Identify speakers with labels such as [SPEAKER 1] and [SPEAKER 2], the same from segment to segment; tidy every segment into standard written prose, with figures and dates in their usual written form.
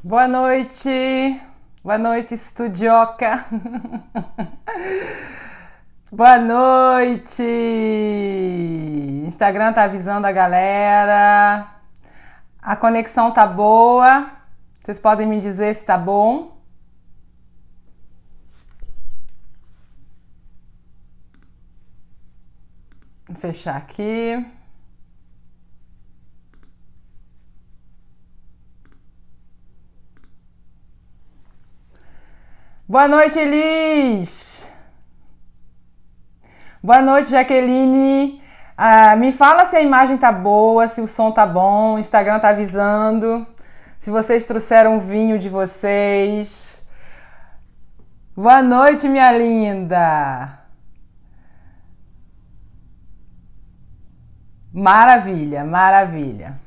[SPEAKER 1] Boa noite, estudioca. Boa noite. Instagram tá avisando a galera. A conexão tá boa. Vocês podem me dizer se tá bom? Vou fechar aqui. Boa noite, Elis. Boa noite, Jaqueline. Me fala se a imagem tá boa, se o som tá bom. O Instagram tá avisando. Se vocês trouxeram o vinho de vocês. Boa noite, minha linda. Maravilha, maravilha.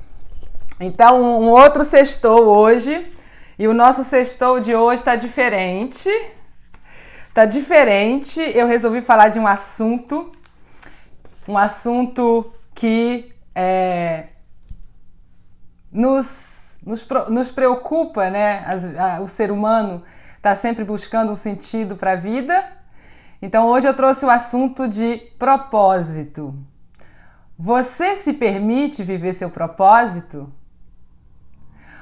[SPEAKER 1] Então, um outro sextou hoje. E o nosso sextou de hoje tá diferente. Tá diferente. Eu resolvi falar de um assunto que nos preocupa, né? O ser humano tá sempre buscando um sentido para a vida. Então, hoje eu trouxe o assunto de propósito. Você se permite viver seu propósito?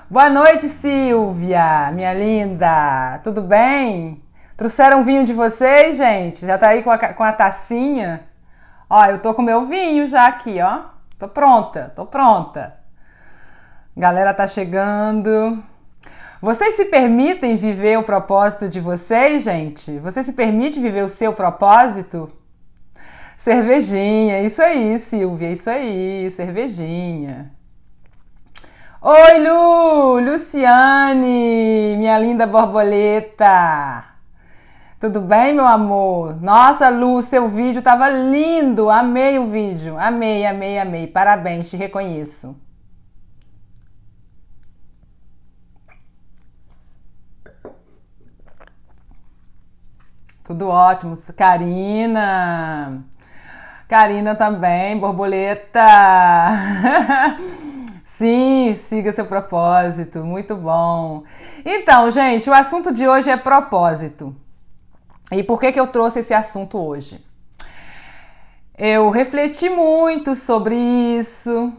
[SPEAKER 1] Boa noite, Silvia, minha linda. Tudo bem? Trouxeram vinho de vocês, gente? Já tá aí com a tacinha? Ó, eu tô com meu vinho já aqui, ó. Tô pronta. Galera tá chegando. Vocês se permitem viver o propósito de vocês, gente? Você se permite viver o seu propósito? Cervejinha, isso aí, Silvia, isso aí, cervejinha. Oi, Luciane, minha linda borboleta. Tudo bem, meu amor? Nossa, Lu, seu vídeo tava lindo. Amei o vídeo. Amei. Parabéns, te reconheço. Tudo ótimo. Karina também, borboleta. Sim, siga seu propósito. Muito bom. Então, gente, o assunto de hoje é propósito. E por que eu trouxe esse assunto hoje? Eu refleti muito sobre isso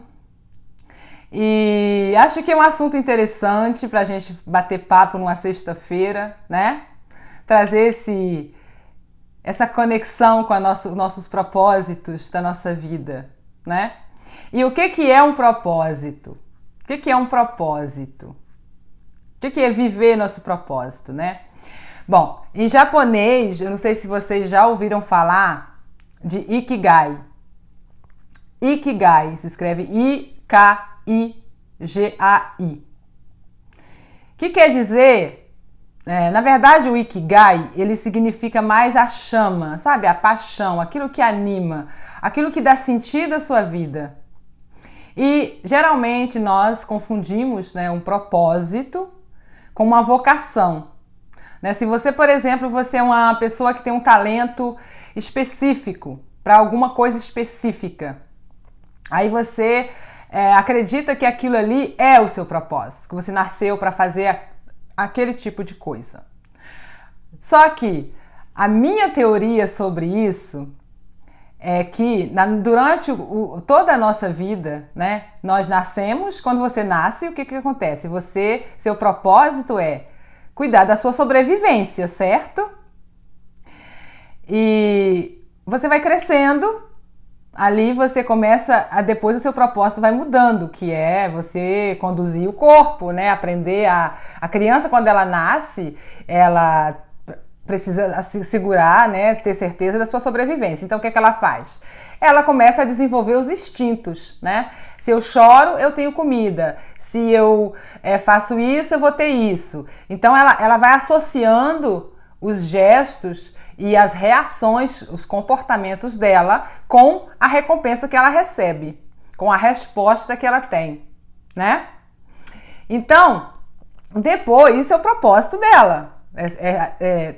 [SPEAKER 1] e acho que é um assunto interessante para a gente bater papo numa sexta-feira, né? Trazer essa conexão com nossos propósitos da nossa vida, né? E o que é um propósito? O que é um propósito? O que é viver nosso propósito, né? Bom, em japonês, eu não sei se vocês já ouviram falar de Ikigai. Ikigai, se escreve I-K-I-G-A-I. Que quer dizer, na verdade o Ikigai, ele significa mais a chama, sabe? A paixão, aquilo que anima, aquilo que dá sentido à sua vida. E geralmente nós confundimos, né, um propósito com uma vocação. Se você, por exemplo, você é uma pessoa que tem um talento específico para alguma coisa específica, aí você acredita que aquilo ali é o seu propósito, que você nasceu para fazer aquele tipo de coisa. Só que a minha teoria sobre isso é que durante toda a nossa vida, né, nós nascemos, quando você nasce, o que acontece? Seu propósito é cuidar da sua sobrevivência, certo? E você vai crescendo, ali você começa depois o seu propósito vai mudando, que é você conduzir o corpo, né? Aprender a criança, quando ela nasce, ela precisa se segurar, né? Ter certeza da sua sobrevivência. Então, o que ela faz? Ela começa a desenvolver os instintos, né? Se eu choro, eu tenho comida. Se eu faço isso, eu vou ter isso. Então, ela vai associando os gestos e as reações, os comportamentos dela com a recompensa que ela recebe, com a resposta que ela tem, né? Então, depois, isso é o propósito dela.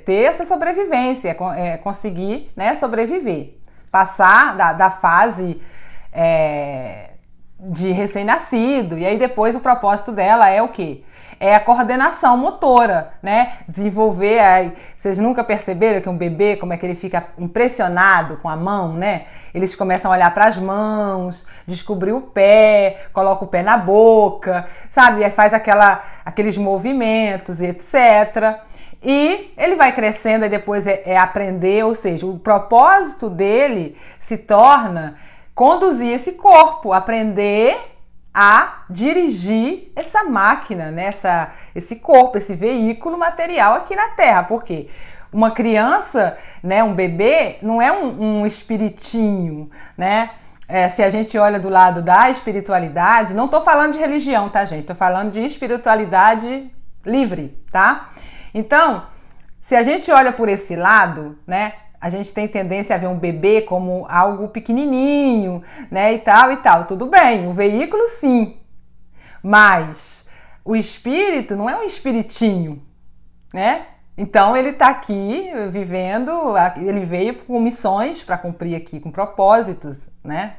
[SPEAKER 1] Ter essa sobrevivência, conseguir, né, sobreviver. Passar da fase de recém-nascido. E aí depois o propósito dela é o quê? é a coordenação motora, né? Desenvolver, vocês nunca perceberam que um bebê, como é que ele fica impressionado com a mão, né? Eles começam a olhar para as mãos, descobrir o pé, coloca o pé na boca, sabe? Aí faz aqueles movimentos, etc. E ele vai crescendo e depois é aprender, ou seja, o propósito dele se torna conduzir esse corpo, aprender a dirigir essa máquina, né? Esse corpo, esse veículo material aqui na Terra. Por quê? Uma criança, né, um bebê, não é um espiritinho, né? Se a gente olha do lado da espiritualidade, não estou falando de religião, tá, gente? Estou falando de espiritualidade livre, tá? Então, se a gente olha por esse lado, né, a gente tem tendência a ver um bebê como algo pequenininho, né, e tal. Tudo bem, o veículo sim, mas o espírito não é um espiritinho, né? Então ele está aqui vivendo, ele veio com missões para cumprir aqui, com propósitos, né?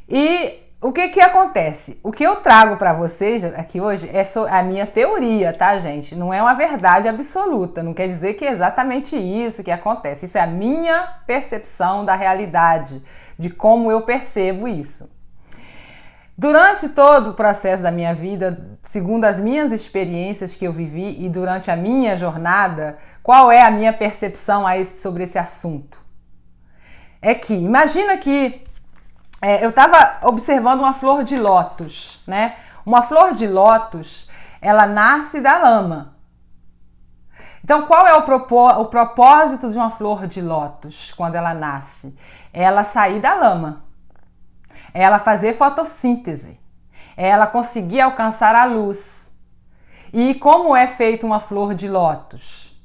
[SPEAKER 1] E o que acontece? O que eu trago para vocês aqui hoje é a minha teoria, tá, gente? Não é uma verdade absoluta, não quer dizer que é exatamente isso que acontece. Isso é a minha percepção da realidade, de como eu percebo isso. Durante todo o processo da minha vida, segundo as minhas experiências que eu vivi e durante a minha jornada, qual é a minha percepção sobre esse assunto? É que, imagina que eu estava observando uma flor de lótus, né? Uma flor de lótus, ela nasce da lama. Então, qual é o propósito de uma flor de lótus quando ela nasce? É ela sair da lama. É ela fazer fotossíntese. É ela conseguir alcançar a luz. E como é feita uma flor de lótus?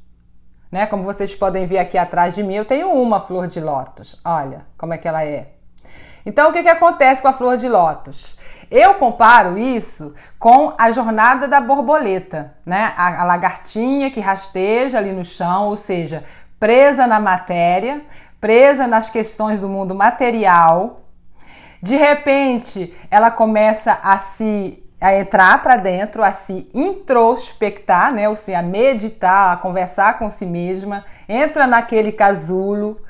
[SPEAKER 1] Né? Como vocês podem ver aqui atrás de mim, eu tenho uma flor de lótus. Olha como é que ela é. Então, o que acontece com a flor de lótus? Eu comparo isso com a jornada da borboleta, né? A lagartinha que rasteja ali no chão, ou seja, presa na matéria, presa nas questões do mundo material. De repente, ela começa a entrar para dentro, a se introspectar, né? Ou seja, a meditar, a conversar com si mesma, entra naquele casulo.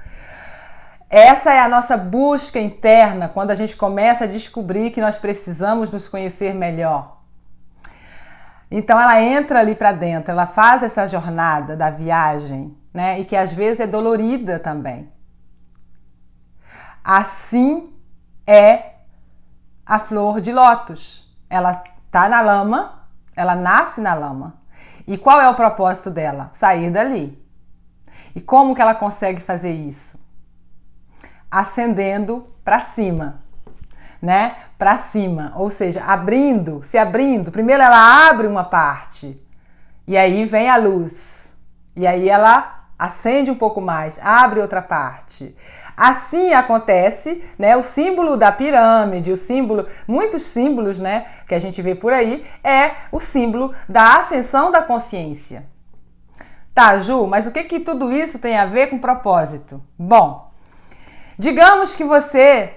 [SPEAKER 1] Essa é a nossa busca interna, quando a gente começa a descobrir que nós precisamos nos conhecer melhor. Então ela entra ali para dentro, ela faz essa jornada da viagem, né? E que às vezes é dolorida também. Assim é a flor de lótus. Ela está na lama, ela nasce na lama. E qual é o propósito dela? Sair dali. E como que ela consegue fazer isso? Ascendendo para cima, né? Para cima, ou seja, se abrindo. Primeiro ela abre uma parte e aí vem a luz. E aí ela acende um pouco mais, abre outra parte. Assim acontece, né? O símbolo da pirâmide, muitos símbolos, né, que a gente vê por aí, é o símbolo da ascensão da consciência. Tá, Ju, mas o que tudo isso tem a ver com propósito? Bom, digamos que você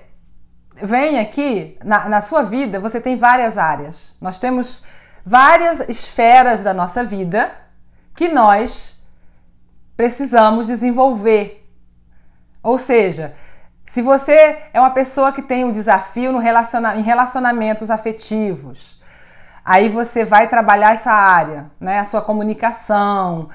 [SPEAKER 1] vem aqui, na sua vida, você tem várias áreas. Nós temos várias esferas da nossa vida que nós precisamos desenvolver. Ou seja, se você é uma pessoa que tem um desafio em relacionamentos afetivos, aí você vai trabalhar essa área, né? A sua comunicação,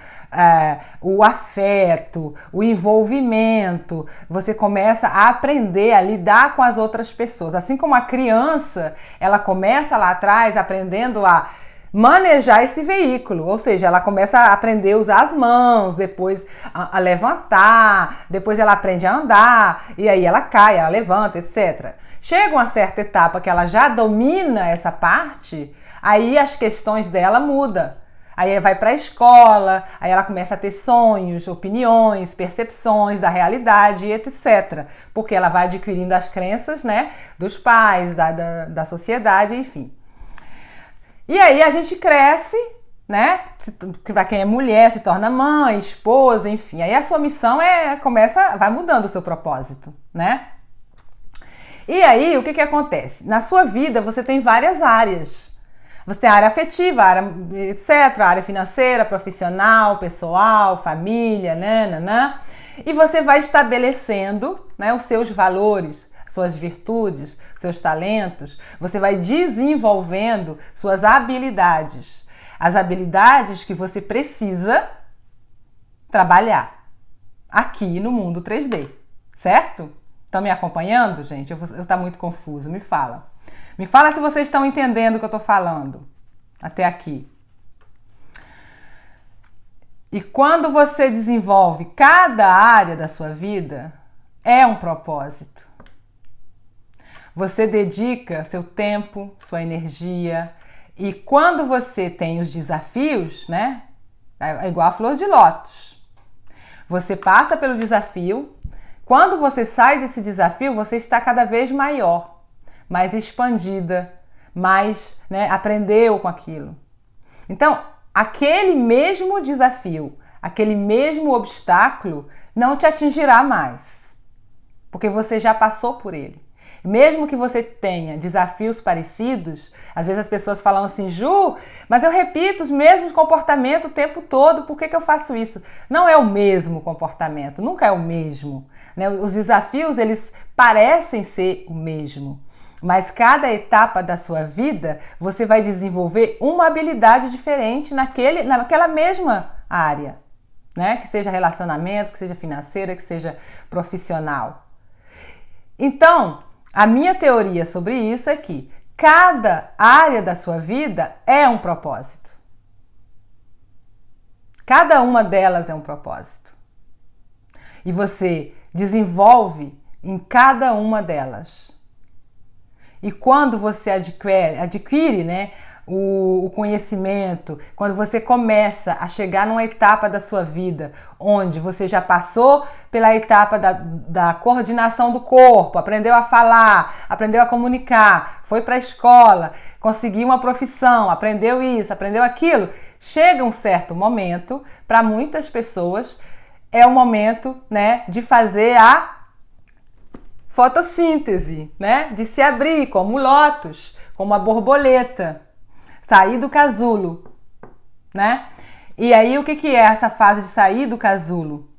[SPEAKER 1] o afeto, o envolvimento, você começa a aprender a lidar com as outras pessoas. Assim como a criança, ela começa lá atrás aprendendo a manejar esse veículo, ou seja, ela começa a aprender a usar as mãos, depois a levantar, depois ela aprende a andar, e aí ela cai, ela levanta, etc. Chega uma certa etapa que ela já domina essa parte, aí as questões dela mudam. Aí ela vai para a escola, aí ela começa a ter sonhos, opiniões, percepções da realidade, etc. Porque ela vai adquirindo as crenças, né, dos pais, da sociedade, enfim. E aí a gente cresce, né? Para quem é mulher, se torna mãe, esposa, enfim. Aí a sua missão vai mudando o seu propósito, né? E aí, o que acontece? Na sua vida, você tem várias áreas. Você tem a área afetiva, a área, etc., a área financeira, profissional, pessoal, família, né? E você vai estabelecendo, né, os seus valores, suas virtudes, seus talentos. Você vai desenvolvendo suas habilidades. As habilidades que você precisa trabalhar aqui no mundo 3D, certo? Estão me acompanhando, gente? Eu tá muito confuso, me fala. Me fala se vocês estão entendendo o que eu tô falando até aqui. E quando você desenvolve cada área da sua vida, é um propósito. Você dedica seu tempo, sua energia, e quando você tem os desafios, né? É igual a flor de lótus. Você passa pelo desafio. Quando você sai desse desafio, você está cada vez maior, mais expandida, mais, né, aprendeu com aquilo. Então, aquele mesmo desafio, aquele mesmo obstáculo não te atingirá mais, porque você já passou por ele. Mesmo que você tenha desafios parecidos, às vezes as pessoas falam assim, Ju, mas eu repito os mesmos comportamentos o tempo todo, por que eu faço isso? Não é o mesmo comportamento, nunca é o mesmo, né? Os desafios, eles parecem ser o mesmo, mas cada etapa da sua vida, você vai desenvolver uma habilidade diferente naquela mesma área, né? Que seja relacionamento, que seja financeira, que seja profissional. Então, a minha teoria sobre isso é que cada área da sua vida é um propósito. Cada uma delas é um propósito. E você desenvolve em cada uma delas. E quando você adquire, né, o conhecimento, quando você começa a chegar numa etapa da sua vida onde você já passou pela etapa da coordenação do corpo, aprendeu a falar, aprendeu a comunicar, foi para a escola, conseguiu uma profissão, aprendeu isso, aprendeu aquilo, chega um certo momento, para muitas pessoas, é o momento, né, de fazer a fotossíntese, né, de se abrir como o lótus, como a borboleta. Sair do casulo, né? E aí, o que é essa fase de sair do casulo?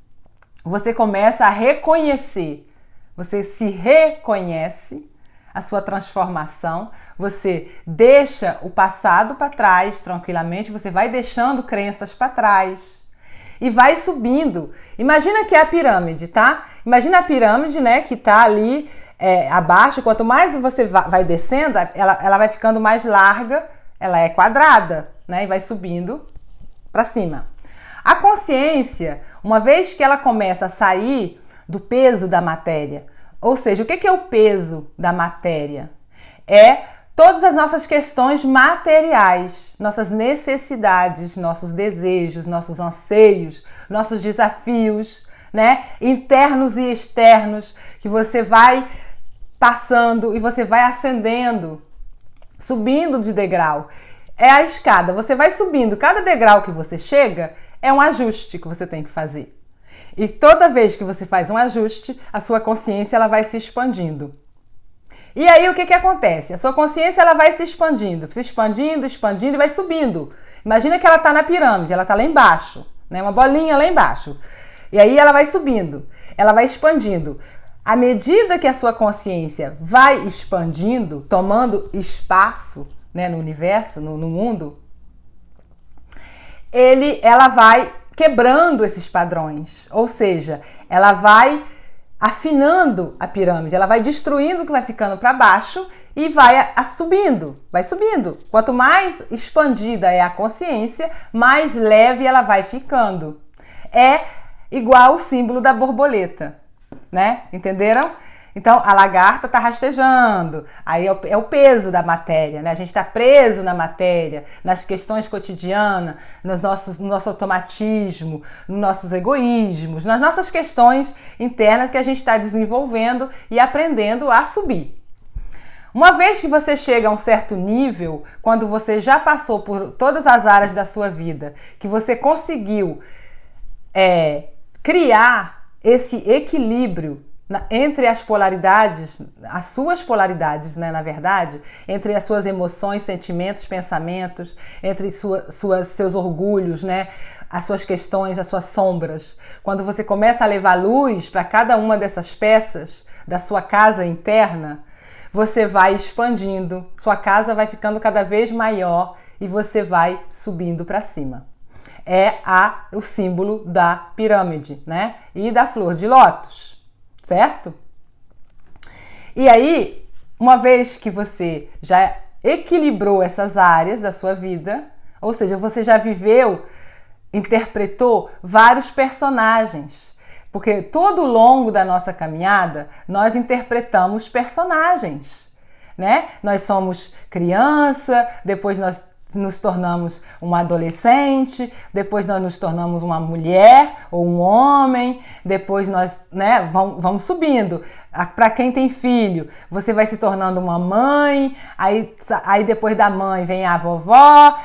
[SPEAKER 1] Você começa a reconhecer, você se reconhece a sua transformação, você deixa o passado para trás tranquilamente, você vai deixando crenças para trás e vai subindo. Imagina que é a pirâmide, tá? Imagina a pirâmide, né, que tá ali abaixo, quanto mais você vai descendo, ela vai ficando mais larga. Ela é quadrada, né? E vai subindo para cima. A consciência, uma vez que ela começa a sair do peso da matéria, ou seja, o que é o peso da matéria? É todas as nossas questões materiais, nossas necessidades, nossos desejos, nossos anseios, nossos desafios, né? Internos e externos, que você vai passando e você vai ascendendo, subindo de degrau. É a escada, você vai subindo, cada degrau que você chega é um ajuste que você tem que fazer. E toda vez que você faz um ajuste, a sua consciência ela vai se expandindo. E aí o que acontece? A sua consciência ela vai se expandindo e vai subindo. Imagina que ela está na pirâmide, ela está lá embaixo, né? Uma bolinha lá embaixo. E aí ela vai subindo, ela vai expandindo. À medida que a sua consciência vai expandindo, tomando espaço, né, no universo, no mundo, ela vai quebrando esses padrões. Ou seja, ela vai afinando a pirâmide, ela vai destruindo o que vai ficando para baixo e vai subindo, vai subindo. Quanto mais expandida é a consciência, mais leve ela vai ficando. É igual o símbolo da borboleta, né? Entenderam? Então, a lagarta está rastejando, aí é o peso da matéria, né? A gente está preso na matéria, nas questões cotidianas, no nosso automatismo, nos nossos egoísmos, nas nossas questões internas que a gente está desenvolvendo e aprendendo a subir. Uma vez que você chega a um certo nível, quando você já passou por todas as áreas da sua vida, que você conseguiu criar esse equilíbrio entre as polaridades, as suas polaridades, né, na verdade, entre as suas emoções, sentimentos, pensamentos, entre seus orgulhos, né, as suas questões, as suas sombras. Quando você começa a levar luz para cada uma dessas peças da sua casa interna, você vai expandindo, sua casa vai ficando cada vez maior e você vai subindo para cima. É o símbolo da pirâmide, né, e da flor de lótus. Certo? E aí, uma vez que você já equilibrou essas áreas da sua vida, ou seja, você já viveu, interpretou vários personagens, porque todo o longo da nossa caminhada nós interpretamos personagens, né? Nós somos criança, depois nós nos tornamos um adolescente, depois nós nos tornamos uma mulher ou um homem, depois nós, né, vamos subindo. Para quem tem filho, você vai se tornando uma mãe, aí depois da mãe vem a vovó.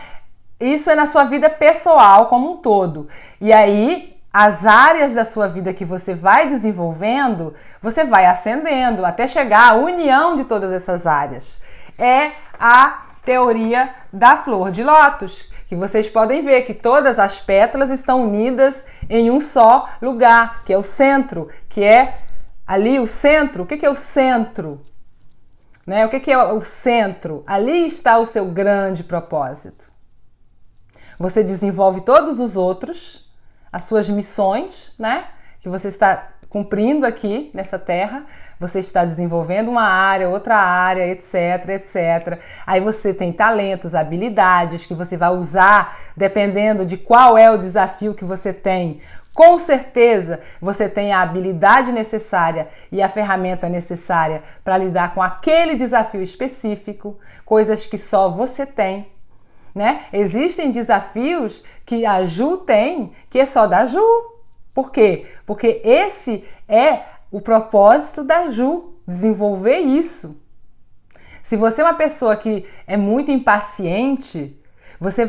[SPEAKER 1] Isso é na sua vida pessoal como um todo. E aí, as áreas da sua vida que você vai desenvolvendo, você vai ascendendo até chegar à união de todas essas áreas. É a teoria da flor de lótus, que vocês podem ver que todas as pétalas estão unidas em um só lugar, que é o centro, que é ali o centro. O que é o centro? Né? O que é o centro? Ali está o seu grande propósito. Você desenvolve todos os outros, as suas missões, né? Que você está cumprindo aqui nessa terra. Você está desenvolvendo uma área, outra área, etc, etc. Aí você tem talentos, habilidades que você vai usar dependendo de qual é o desafio que você tem. Com certeza você tem a habilidade necessária e a ferramenta necessária para lidar com aquele desafio específico, coisas que só você tem, né? Existem desafios que a Ju tem, que é só da Ju. Por quê? Porque esse é o propósito da Ju, desenvolver isso. Se você é uma pessoa que é muito impaciente, você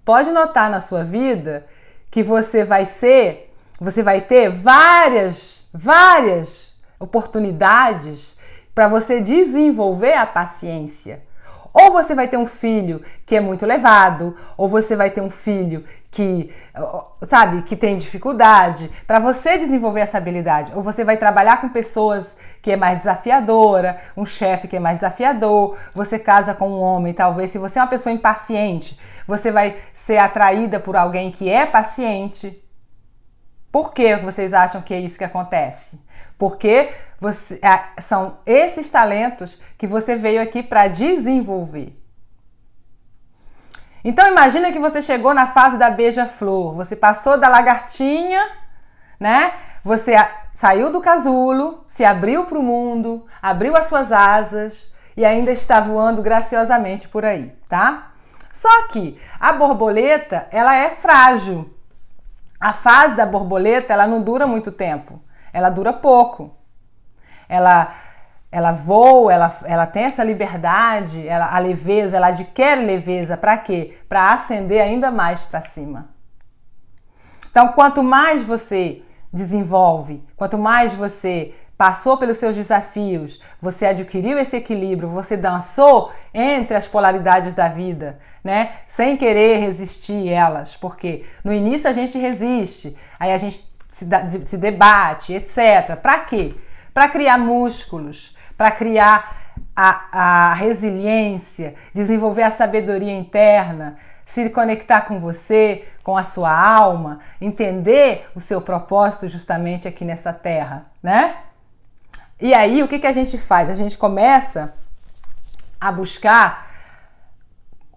[SPEAKER 1] pode notar na sua vida que você vai ter várias oportunidades para você desenvolver a paciência. Ou você vai ter um filho que é muito levado, ou você vai ter um filho que, sabe, que tem dificuldade, para você desenvolver essa habilidade. Ou você vai trabalhar com pessoas que é mais desafiadora, um chefe que é mais desafiador, você casa com um homem, talvez, se você é uma pessoa impaciente, você vai ser atraída por alguém que é paciente. Por que vocês acham que é isso que acontece? Porque são esses talentos que você veio aqui para desenvolver. Então imagina que você chegou na fase da beija-flor, você passou da lagartinha, né? Você saiu do casulo, se abriu para o mundo, abriu as suas asas e ainda está voando graciosamente por aí, tá? Só que a borboleta, ela é frágil. A fase da borboleta, ela não dura muito tempo, ela dura pouco. Ela voa, ela tem essa liberdade, a leveza, ela adquire leveza. Para quê? Para ascender ainda mais para cima. Então, quanto mais você desenvolve, quanto mais você passou pelos seus desafios, você adquiriu esse equilíbrio, você dançou entre as polaridades da vida, né? Sem querer resistir elas, porque no início a gente resiste, aí a gente se debate, etc. Para quê? Para criar músculos, para criar a resiliência, desenvolver a sabedoria interna, se conectar com você, com a sua alma, entender o seu propósito justamente aqui nessa terra, né? E aí, o que a gente faz? A gente começa a buscar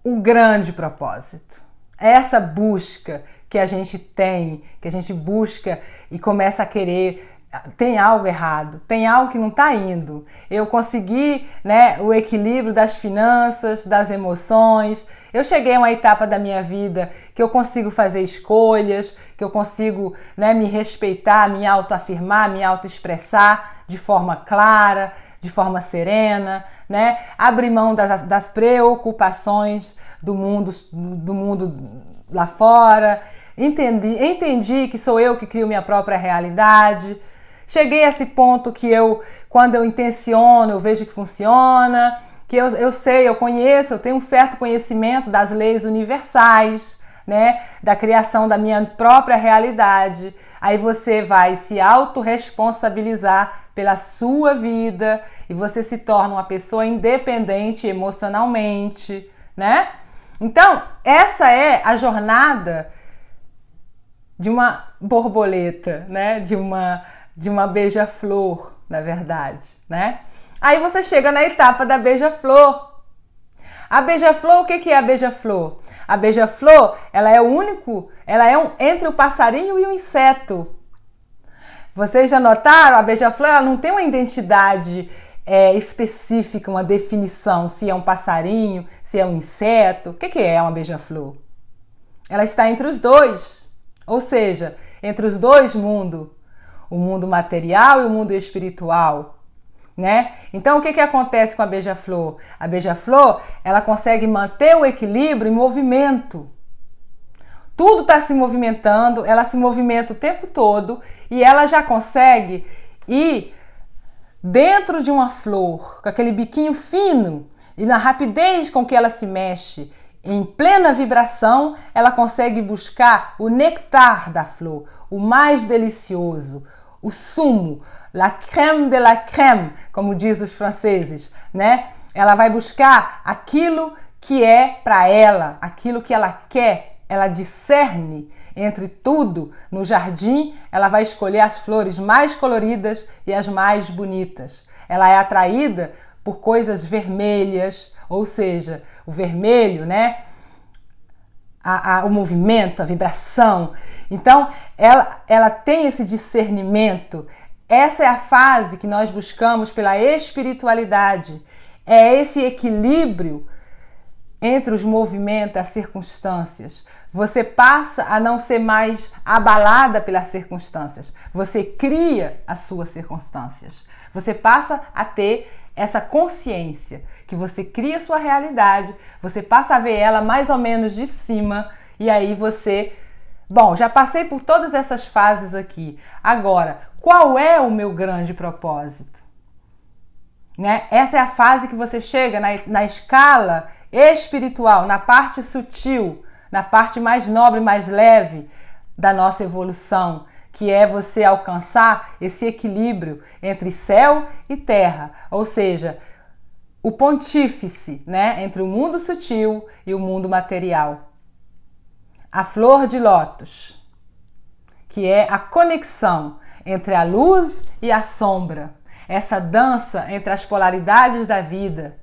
[SPEAKER 1] o grande propósito. Essa busca que a gente tem, que a gente busca e começa a querer. Tem algo errado, tem algo que não está indo. Eu consegui, né, o equilíbrio das finanças, das emoções. Eu cheguei a uma etapa da minha vida que eu consigo fazer escolhas, que eu consigo, né, me respeitar, me autoafirmar, me autoexpressar de forma clara, de forma serena, né? Abrir mão das preocupações do mundo lá fora. Entendi que sou eu que crio minha própria realidade, cheguei a esse ponto que quando eu intenciono, eu vejo que funciona, que eu sei, eu conheço, eu tenho um certo conhecimento das leis universais, né? Da criação da minha própria realidade. Aí você vai se autorresponsabilizar pela sua vida e você se torna uma pessoa independente emocionalmente, né? Então, essa é a jornada de uma borboleta, né? De uma beija-flor, na verdade, né? Aí você chega na etapa da beija-flor. A beija-flor, o que é a beija-flor? A beija-flor, ela é entre o passarinho e o inseto. Vocês já notaram? A beija-flor, ela não tem uma identidade específica, uma definição, se é um passarinho, se é um inseto. O que é uma beija-flor? Ela está entre os dois, ou seja, entre os dois mundos, o mundo material e o mundo espiritual. Né? Então, o que acontece com a beija-flor? A beija-flor, ela consegue manter o equilíbrio em movimento. Tudo está se movimentando, ela se movimenta o tempo todo e ela já consegue ir dentro de uma flor, com aquele biquinho fino e na rapidez com que ela se mexe, em plena vibração, ela consegue buscar o néctar da flor, o mais delicioso, o sumo, la crème de la crème, como diz os franceses, né? Ela vai buscar aquilo que é para ela, aquilo que ela quer. Ela discerne entre tudo no jardim, ela vai escolher as flores mais coloridas e as mais bonitas. Ela é atraída por coisas vermelhas, ou seja, o vermelho, né? O movimento, a vibração. Então, ela tem esse discernimento. Essa é a fase que nós buscamos pela espiritualidade. É esse equilíbrio entre os movimentos e as circunstâncias. Você passa a não ser mais abalada pelas circunstâncias. Você cria as suas circunstâncias. Você passa a ter essa consciência que você cria a sua realidade, você passa a ver ela mais ou menos de cima e aí você... Bom, já passei por todas essas fases aqui. Agora, qual é o meu grande propósito? Né? Essa é a fase que você chega na escala espiritual, na parte sutil, na parte mais nobre, mais leve da nossa evolução, que é você alcançar esse equilíbrio entre céu e terra, ou seja, o pontífice, né, entre o mundo sutil e o mundo material. A flor de lótus, que é a conexão entre a luz e a sombra, essa dança entre as polaridades da vida.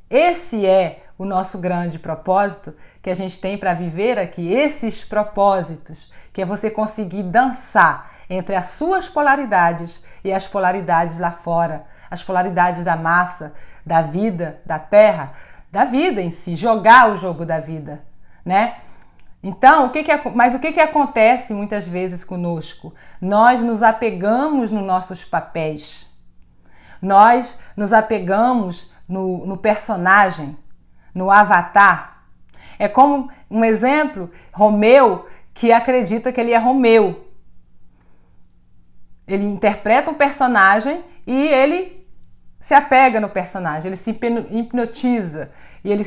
[SPEAKER 1] Esse é o nosso grande propósito que a gente tem para viver aqui, esses propósitos, que é você conseguir dançar entre as suas polaridades e as polaridades lá fora, as polaridades da massa, da vida, da terra, da vida em si, jogar o jogo da vida, né? Então, mas o que acontece muitas vezes conosco? Nós nos apegamos nos nossos papéis, nós nos apegamos no personagem, no avatar. É como um exemplo, Romeu, que acredita que ele é Romeu. Ele interpreta um personagem e ele se apega no personagem, ele se hipnotiza e ele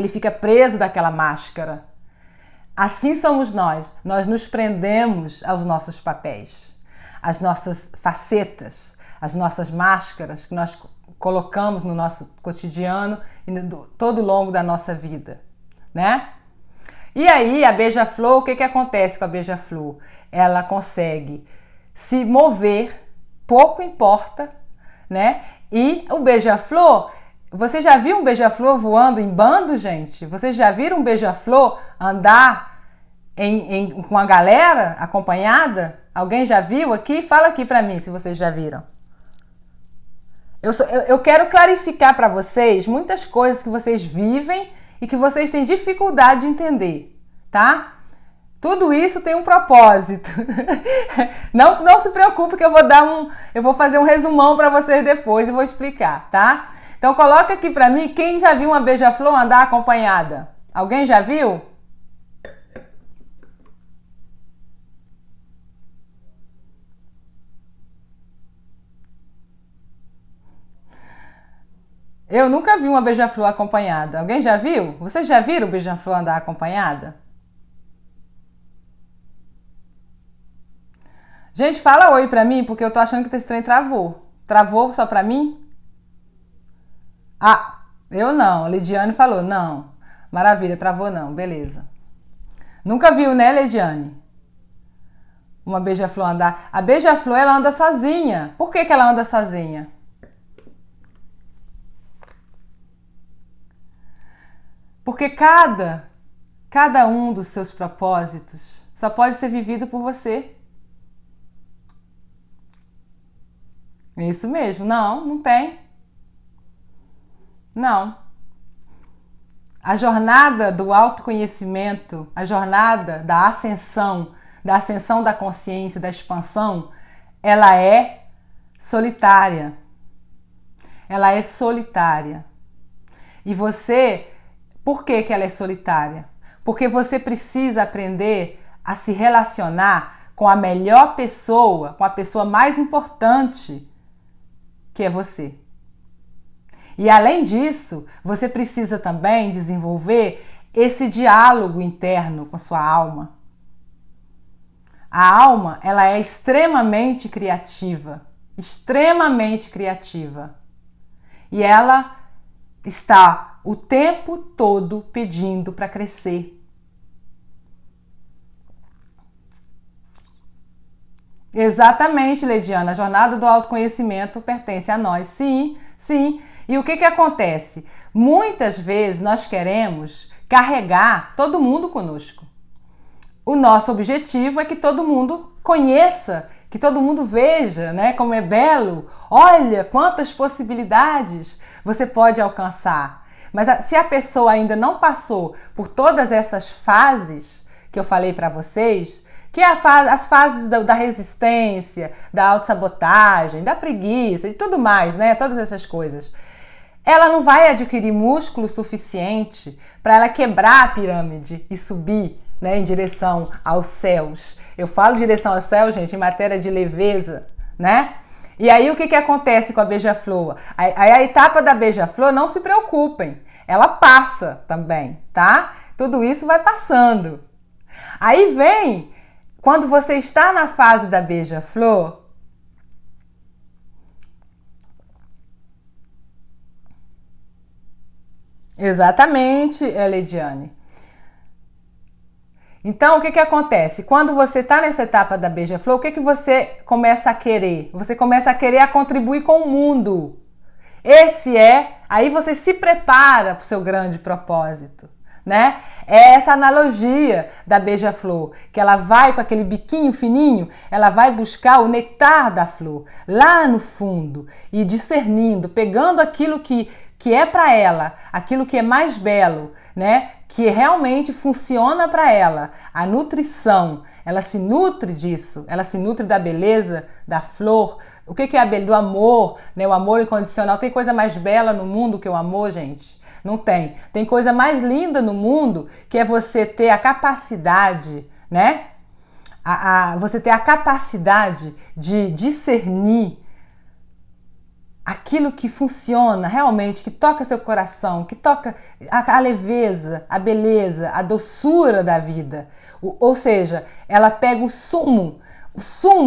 [SPEAKER 1] fica preso daquela máscara. Assim somos nós nos prendemos aos nossos papéis, às nossas facetas, às nossas máscaras que nós colocamos no nosso cotidiano e todo longo da nossa vida, né? E aí a beija-flor, o que acontece com a beija-flor? Ela consegue se mover, pouco importa, né? E o beija-flor, você já viu um beija-flor voando em bando, gente? Vocês já viram um beija-flor andar com a galera acompanhada? Alguém já viu aqui? Fala aqui pra mim se vocês já viram. Eu quero clarificar para vocês muitas coisas que vocês vivem e que vocês têm dificuldade de entender, tá? Tudo isso tem um propósito. Não se preocupe que eu vou fazer um resumão para vocês depois e vou explicar, tá? Então coloca aqui para mim quem já viu uma beija-flor andar acompanhada. Alguém já viu? Eu nunca vi uma beija-flor acompanhada. Alguém já viu? Vocês já viram beija-flor andar acompanhada? Gente, fala oi pra mim, porque eu tô achando que esse trem travou. Travou só pra mim? Ah, eu não. A Lidiane falou, não. Maravilha, travou não, beleza. Nunca viu, né, Lidiane? Uma beija-flor andar. A beija-flor, ela anda sozinha. Por que ela anda sozinha? Porque cada um dos seus propósitos só pode ser vivido por você. Isso mesmo. Não, não tem. Não. A jornada do autoconhecimento, a jornada da ascensão da consciência, da expansão, ela é solitária. Ela é solitária. E você, por que ela é solitária? Porque você precisa aprender a se relacionar com a melhor pessoa, com a pessoa mais importante, que é você. E além disso, você precisa também desenvolver esse diálogo interno com sua alma. A alma, ela é extremamente criativa, extremamente criativa. E ela está o tempo todo pedindo para crescer. Exatamente, Leidiana, a jornada do autoconhecimento pertence a nós, sim, sim. E o que acontece? Muitas vezes nós queremos carregar todo mundo conosco. O nosso objetivo é que todo mundo conheça, que todo mundo veja, né, como é belo. Olha quantas possibilidades você pode alcançar. Mas se a pessoa ainda não passou por todas essas fases que eu falei para vocês, que é as fases da resistência, da autossabotagem, da preguiça e tudo mais, né, todas essas coisas, ela não vai adquirir músculo suficiente para ela quebrar a pirâmide e subir, né, em direção aos céus. Eu falo direção aos céus, gente, em matéria de leveza, né? E aí o que acontece com a beija-flor? A etapa da beija-flor, não se preocupem, ela passa também, tá? Tudo isso vai passando. Aí vem, quando você está na fase da beija-flor, exatamente, Elidiane. Então, o que acontece? Quando você está nessa etapa da beija-flor, o que você começa a querer? Você começa a querer a contribuir com o mundo. Aí você se prepara para o seu grande propósito, né? É essa analogia da beija-flor, que ela vai com aquele biquinho fininho, ela vai buscar o nectar da flor, lá no fundo, e discernindo, pegando aquilo que é para ela, aquilo que é mais belo, né? Que realmente funciona para ela. A nutrição, ela se nutre disso, ela se nutre da beleza, da flor. O que é a beleza? Do amor, né? O amor incondicional. Tem coisa mais bela no mundo que o amor, gente? Não tem. Tem coisa mais linda no mundo que é você ter a capacidade, né? Você ter a capacidade de discernir aquilo que funciona realmente, que toca seu coração, que toca a leveza, a beleza, a doçura da vida. Ou seja, ela pega o sumo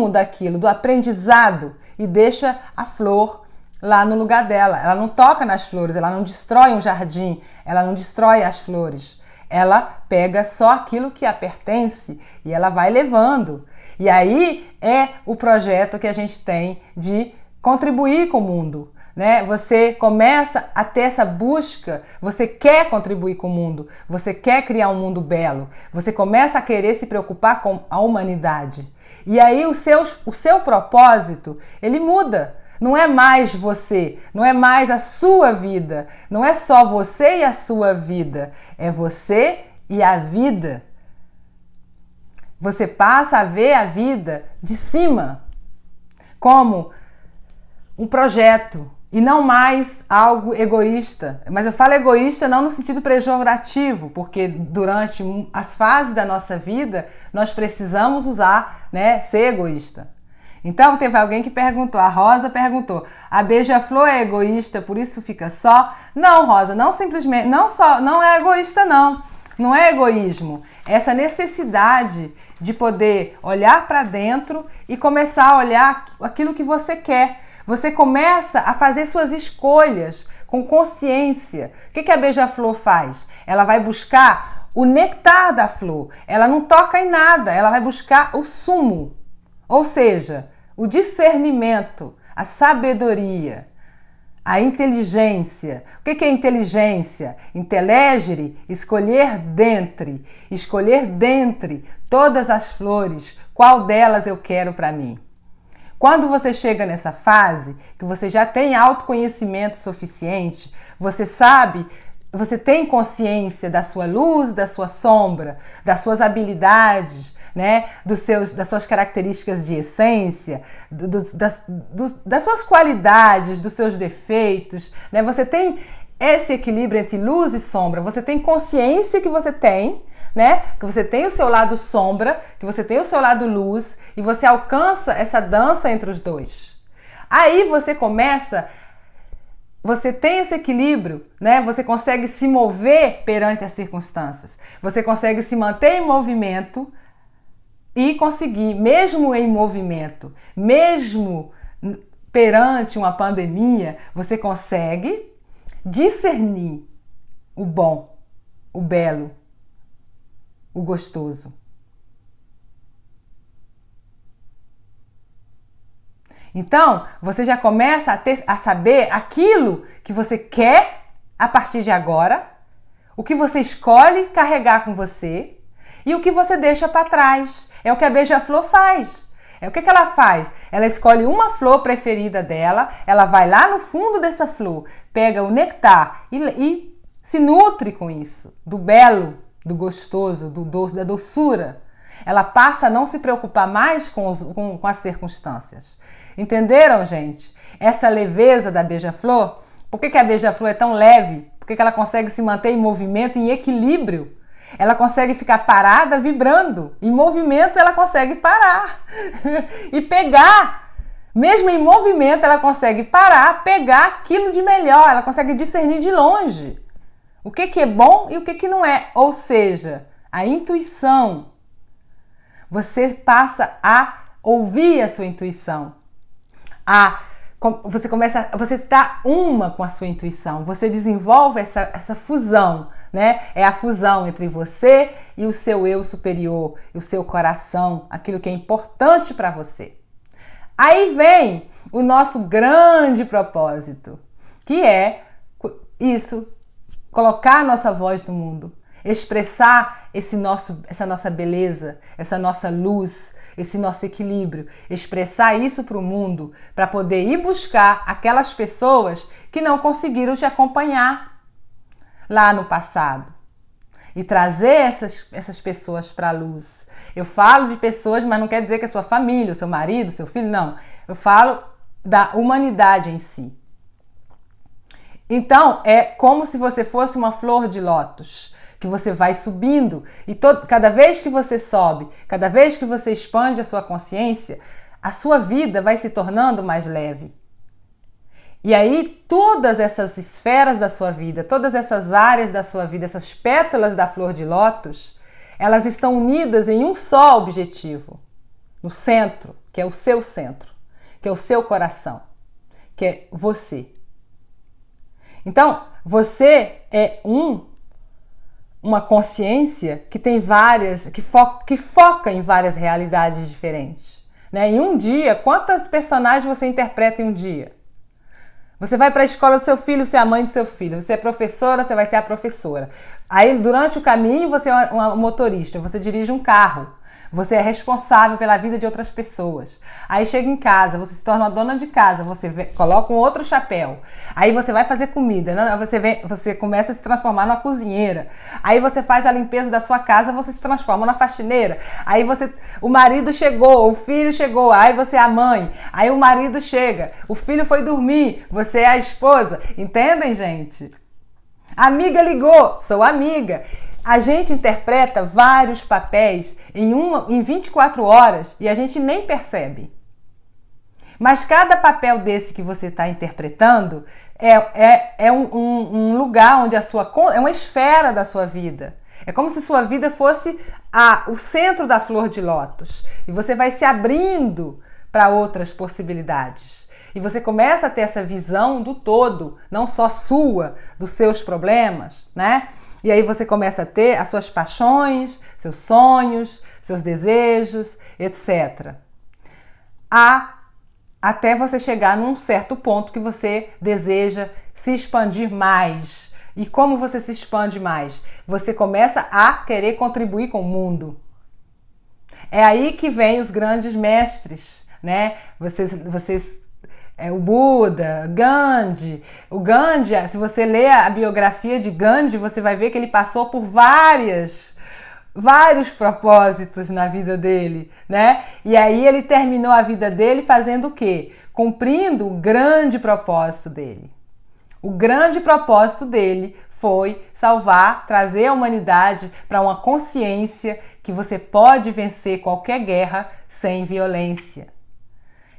[SPEAKER 1] daquilo, do aprendizado, e deixa a flor lá no lugar dela. Ela não toca nas flores, ela não destrói um jardim, ela não destrói as flores. Ela pega só aquilo que a pertence e ela vai levando. E aí é o projeto que a gente tem de contribuir com o mundo, né? Você começa a ter essa busca, você quer contribuir com o mundo, você quer criar um mundo belo, você começa a querer se preocupar com a humanidade. E aí o seu propósito, ele muda. Não é mais você, não é mais a sua vida, não é só você e a sua vida, é você e a vida. Você passa a ver a vida de cima, como um projeto e não mais algo egoísta. Mas eu falo egoísta não no sentido pejorativo, porque durante as fases da nossa vida nós precisamos usar, né, ser egoísta. Então teve alguém que perguntou, a Rosa perguntou, a beija-flor é egoísta, por isso fica só? Não, Rosa, não simplesmente, não é egoísta não. Não é egoísmo, é essa necessidade de poder olhar para dentro e começar a olhar aquilo que você quer. Você começa a fazer suas escolhas com consciência. O que a beija-flor faz? Ela vai buscar o nectar da flor. Ela não toca em nada, ela vai buscar o sumo. Ou seja, o discernimento, a sabedoria, a inteligência. O que é inteligência? Intelegere, escolher dentre todas as flores, qual delas eu quero para mim. Quando você chega nessa fase, que você já tem autoconhecimento suficiente, você sabe, você tem consciência da sua luz, da sua sombra, das suas habilidades, né? Das suas características de essência, das suas qualidades, dos seus defeitos, né? Você tem esse equilíbrio entre luz e sombra, você tem consciência que você tem, né? Que você tem o seu lado sombra, que você tem o seu lado luz e você alcança essa dança entre os dois. Aí você tem esse equilíbrio, né? Você consegue se mover perante as circunstâncias, você consegue se manter em movimento e conseguir, mesmo em movimento, mesmo perante uma pandemia, você consegue discernir o bom, o belo, o gostoso. Então, você já começa a saber aquilo que você quer a partir de agora, o que você escolhe carregar com você e o que você deixa para trás. É o que a beija-flor faz. O que ela faz? Ela escolhe uma flor preferida dela, ela vai lá no fundo dessa flor, pega o nectar e se nutre com isso, do belo, do gostoso, do doce, da doçura. Ela passa a não se preocupar mais com as circunstâncias. Entenderam, gente? Essa leveza da beija-flor? Por que a beija-flor é tão leve? Por que ela consegue se manter em movimento, em equilíbrio? Ela consegue ficar parada, vibrando. Em movimento, ela consegue parar e pegar. Mesmo em movimento, ela consegue parar, pegar aquilo de melhor. Ela consegue discernir de longe o que é bom e o que não é. Ou seja, a intuição. Você passa a ouvir a sua intuição. Você está uma com a sua intuição. Você desenvolve essa fusão, né? É a fusão entre você e o seu eu superior, e o seu coração, aquilo que é importante para você. Aí vem o nosso grande propósito, que é isso, colocar a nossa voz no mundo, expressar essa nossa beleza, essa nossa luz, esse nosso equilíbrio, expressar isso para o mundo, para poder ir buscar aquelas pessoas que não conseguiram te acompanhar lá no passado e trazer essas pessoas para a luz. Eu falo de pessoas, mas não quer dizer que é sua família, o seu marido, o seu filho, não. Eu falo da humanidade em si. Então, é como se você fosse uma flor de lótus, que você vai subindo e cada vez que você sobe, cada vez que você expande a sua consciência, a sua vida vai se tornando mais leve. E aí todas essas esferas da sua vida, todas essas áreas da sua vida, essas pétalas da flor de lótus, elas estão unidas em um só objetivo, no centro, que é o seu centro, que é o seu coração, que é você. Então, você é uma consciência que tem que foca em várias realidades diferentes, né? Em um dia, quantas personagens você interpreta em um dia? Você vai para a escola do seu filho, você é a mãe do seu filho. Você é professora, você vai ser a professora. Aí, durante o caminho, você é um motorista, você dirige um carro. Você é responsável pela vida de outras pessoas. Aí chega em casa, você se torna uma dona de casa, você coloca um outro chapéu. Aí você vai fazer comida, você começa a se transformar numa cozinheira. Aí você faz a limpeza da sua casa, você se transforma na faxineira. Aí o marido chegou, o filho chegou, aí você é a mãe. Aí o marido chega, o filho foi dormir, você é a esposa. Entendem, gente? A amiga ligou, sou amiga. A gente interpreta vários papéis em 24 horas e a gente nem percebe. Mas cada papel desse que você está interpretando é um lugar onde é uma esfera da sua vida. É como se sua vida fosse o centro da flor de lótus. E você vai se abrindo para outras possibilidades. E você começa a ter essa visão do todo, não só sua, dos seus problemas, né? E aí você começa a ter as suas paixões, seus sonhos, seus desejos, etc. Até você chegar num certo ponto que você deseja se expandir mais. E como você se expande mais? Você começa a querer contribuir com o mundo. É aí que vem os grandes mestres, né? O Buda, Gandhi. O Gandhi, se você ler a biografia de Gandhi, você vai ver que ele passou por vários propósitos na vida dele, né? E aí ele terminou a vida dele fazendo o quê? Cumprindo o grande propósito dele. O grande propósito dele foi salvar, trazer a humanidade para uma consciência que você pode vencer qualquer guerra sem violência.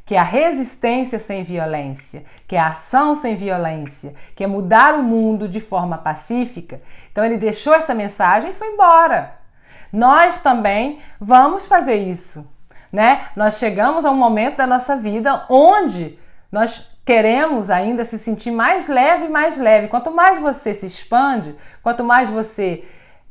[SPEAKER 1] Que é a resistência sem violência, que é a ação sem violência, que é mudar o mundo de forma pacífica. Então ele deixou essa mensagem e foi embora. Nós também vamos fazer isso, né? Nós chegamos a um momento da nossa vida onde nós queremos ainda se sentir mais leve e mais leve. Quanto mais você se expande, quanto mais você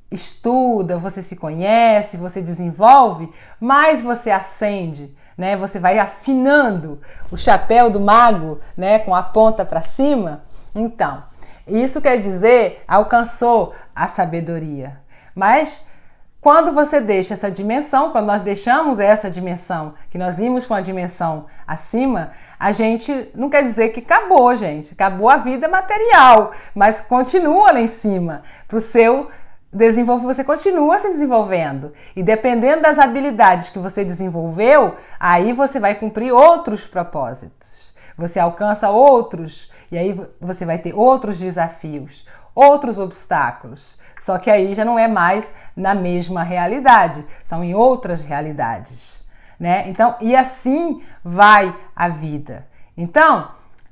[SPEAKER 1] estuda, você se conhece, você desenvolve, mais você ascende, né? Você vai afinando o chapéu do mago, né? Com a ponta para cima. Então, isso quer dizer, alcançou a sabedoria. Mas quando você deixa essa dimensão, quando nós deixamos essa dimensão, que nós ímos com a dimensão acima, a gente não quer dizer que acabou, gente. Acabou a vida material, mas continua lá em cima. Para o seu desenvolvimento, você continua se desenvolvendo. E dependendo das habilidades que você desenvolveu, aí você vai cumprir outros propósitos. Você alcança outros, e aí você vai ter outros desafios, outros obstáculos. Só que aí já não é mais na mesma realidade, são em outras realidades, né? Então, e assim vai a vida. Então,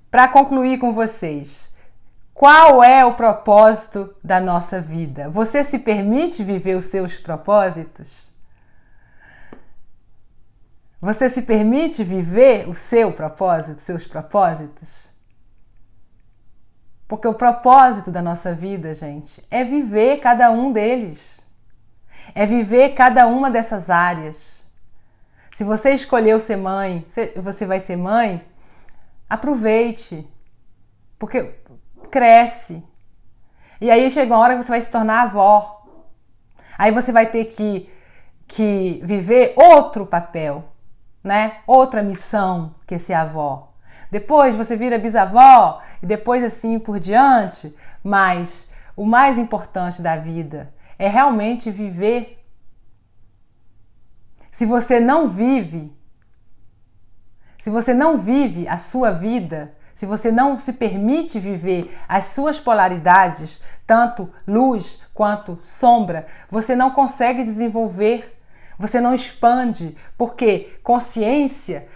[SPEAKER 1] para concluir com vocês, qual é o propósito da nossa vida? Você se permite viver os seus propósitos? Você se permite viver o seu propósito, seus propósitos? Porque o propósito da nossa vida, gente, é viver cada um deles. É viver cada uma dessas áreas. Se você escolheu ser mãe, você vai ser mãe, aproveite. Porque cresce. E aí chega uma hora que você vai se tornar avó. Aí você vai ter que viver outro papel, né? Outra missão que ser avó. Depois você vira bisavó e depois assim por diante. Mas o mais importante da vida é realmente viver. Se você não vive a sua vida, se você não se permite viver as suas polaridades, tanto luz quanto sombra, você não consegue desenvolver, você não expande, porque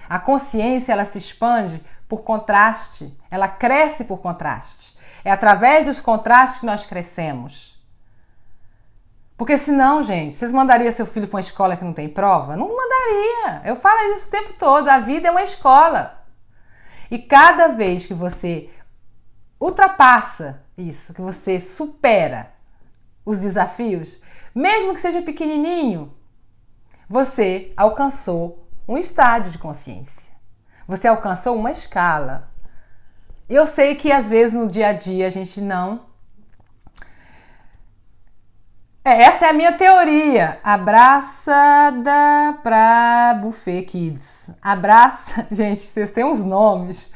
[SPEAKER 1] a consciência ela se expande por contraste, ela cresce por contraste. É através dos contrastes que nós crescemos. Porque senão, gente, vocês mandariam seu filho para uma escola que não tem prova? Não mandaria. Eu falo isso o tempo todo, a vida é uma escola. E cada vez que você ultrapassa isso, que você supera os desafios, mesmo que seja pequenininho, você alcançou um estágio de consciência. Você alcançou uma escala. Eu sei que às vezes no dia a dia a gente não... Essa é a minha teoria. Abraçada pra Buffet Kids. Abraça... Gente, vocês têm uns nomes.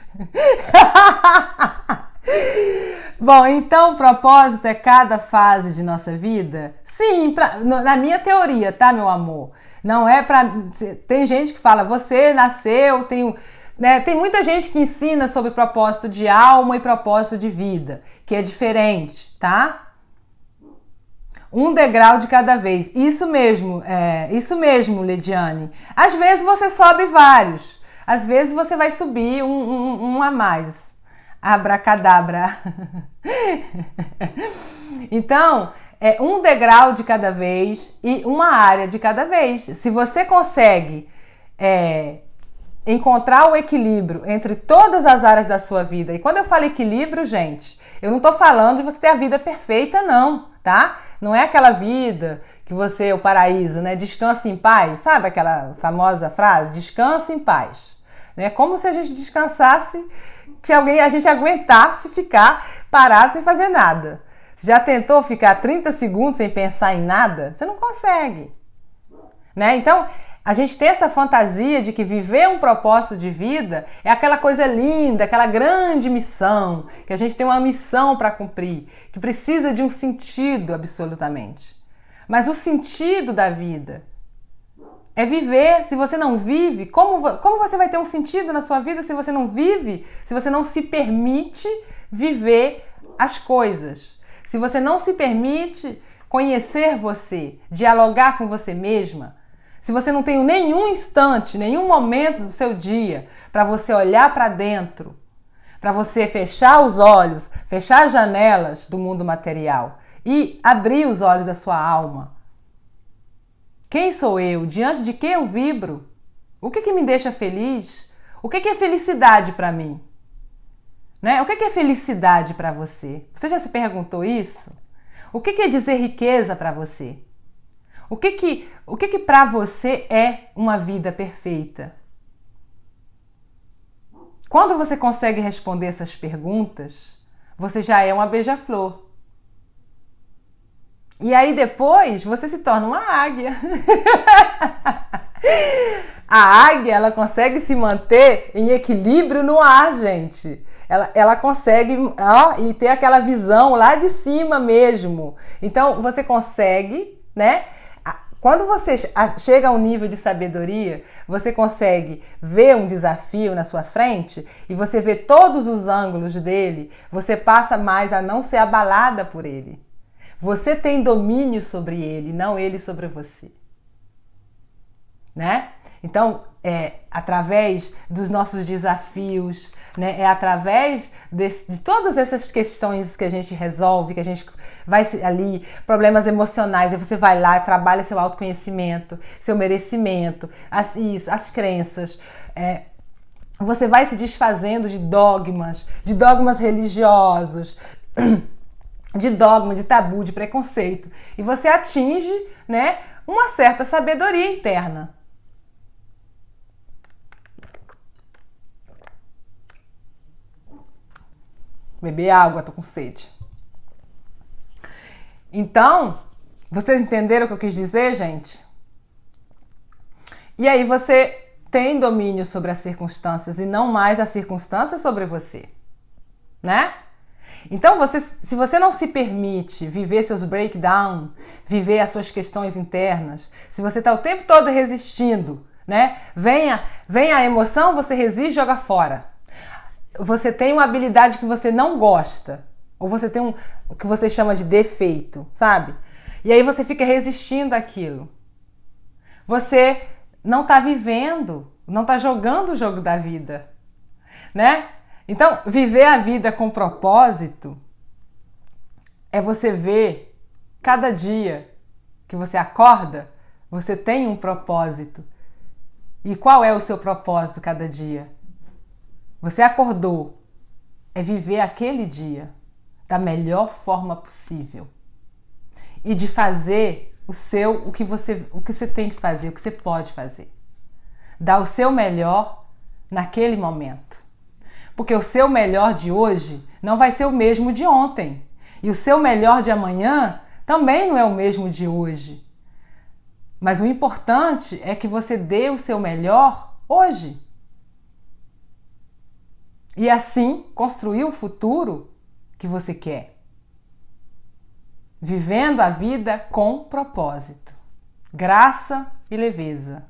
[SPEAKER 1] Bom, então o propósito é cada fase de nossa vida? Sim, na minha teoria, tá, meu amor? Não é pra... Tem gente que fala, você nasceu, né? Tem muita gente que ensina sobre propósito de alma e propósito de vida, que é diferente, tá? Um degrau de cada vez. Isso mesmo, Lidiane. Às vezes você sobe vários. às vezes você vai subir um a mais. Abracadabra. Então, é um degrau de cada vez e uma área de cada vez. Se você consegue encontrar o equilíbrio entre todas as áreas da sua vida, e quando eu falo equilíbrio, gente, eu não tô falando de você ter a vida perfeita, não, tá? Não é aquela vida que você é o paraíso, né? Descansa em paz, sabe aquela famosa frase? Descansa em paz. Né? Como se a gente descansasse, que a gente aguentasse ficar parado sem fazer nada. Você já tentou ficar 30 segundos sem pensar em nada? Você não consegue. Né? Então, a gente tem essa fantasia de que viver um propósito de vida é aquela coisa linda, aquela grande missão, que a gente tem uma missão para cumprir, que precisa de um sentido absolutamente. Mas o sentido da vida é viver. Se você não vive, como você vai ter um sentido na sua vida se você não vive, se você não se permite viver as coisas? Se você não se permite conhecer você, dialogar com você mesma, se você não tem nenhum instante, nenhum momento do seu dia para você olhar para dentro, para você fechar os olhos, fechar as janelas do mundo material e abrir os olhos da sua alma. Quem sou eu? Diante de quem eu vibro? O que me deixa feliz? O que é felicidade para mim? Né? O que é felicidade para você? Você já se perguntou isso? O que é dizer riqueza para você? O que para você é uma vida perfeita? Quando você consegue responder essas perguntas, você já é uma beija-flor. E aí depois você se torna uma águia. A águia, ela consegue se manter em equilíbrio no ar, gente. Ela consegue e ter aquela visão lá de cima mesmo. Então você consegue, né? Quando você chega a um nível de sabedoria, você consegue ver um desafio na sua frente e você vê todos os ângulos dele, você passa mais a não ser abalada por ele. Você tem domínio sobre ele, não ele sobre você. Né? Então, através dos nossos desafios, né? É através de todas essas questões que a gente resolve, que a gente vai ali, problemas emocionais, aí você vai lá e trabalha seu autoconhecimento, seu merecimento, as crenças. Você vai se desfazendo de dogmas religiosos, de dogma, de tabu, de preconceito. E você atinge, né, uma certa sabedoria interna. Beber água, tô com sede. Então, vocês entenderam o que eu quis dizer, gente? E aí você tem domínio sobre as circunstâncias e não mais as circunstâncias sobre você, né? Então, se você não se permite viver seus breakdowns, viver as suas questões internas, se você está o tempo todo resistindo, né? Vem a emoção, você resiste e joga fora. Você tem uma habilidade que você não gosta, ou você tem o que você chama de defeito, sabe? E aí você fica resistindo àquilo. Você não está vivendo, não está jogando o jogo da vida, né? Então, viver a vida com propósito é você ver cada dia que você acorda, você tem um propósito. E qual é o seu propósito cada dia? Você acordou, é viver aquele dia da melhor forma possível e de fazer o que você tem que fazer, o que você pode fazer. Dar o seu melhor naquele momento. Porque o seu melhor de hoje não vai ser o mesmo de ontem. E o seu melhor de amanhã também não é o mesmo de hoje. Mas o importante é que você dê o seu melhor hoje. E assim construir o futuro que você quer. Vivendo a vida com propósito, graça e leveza.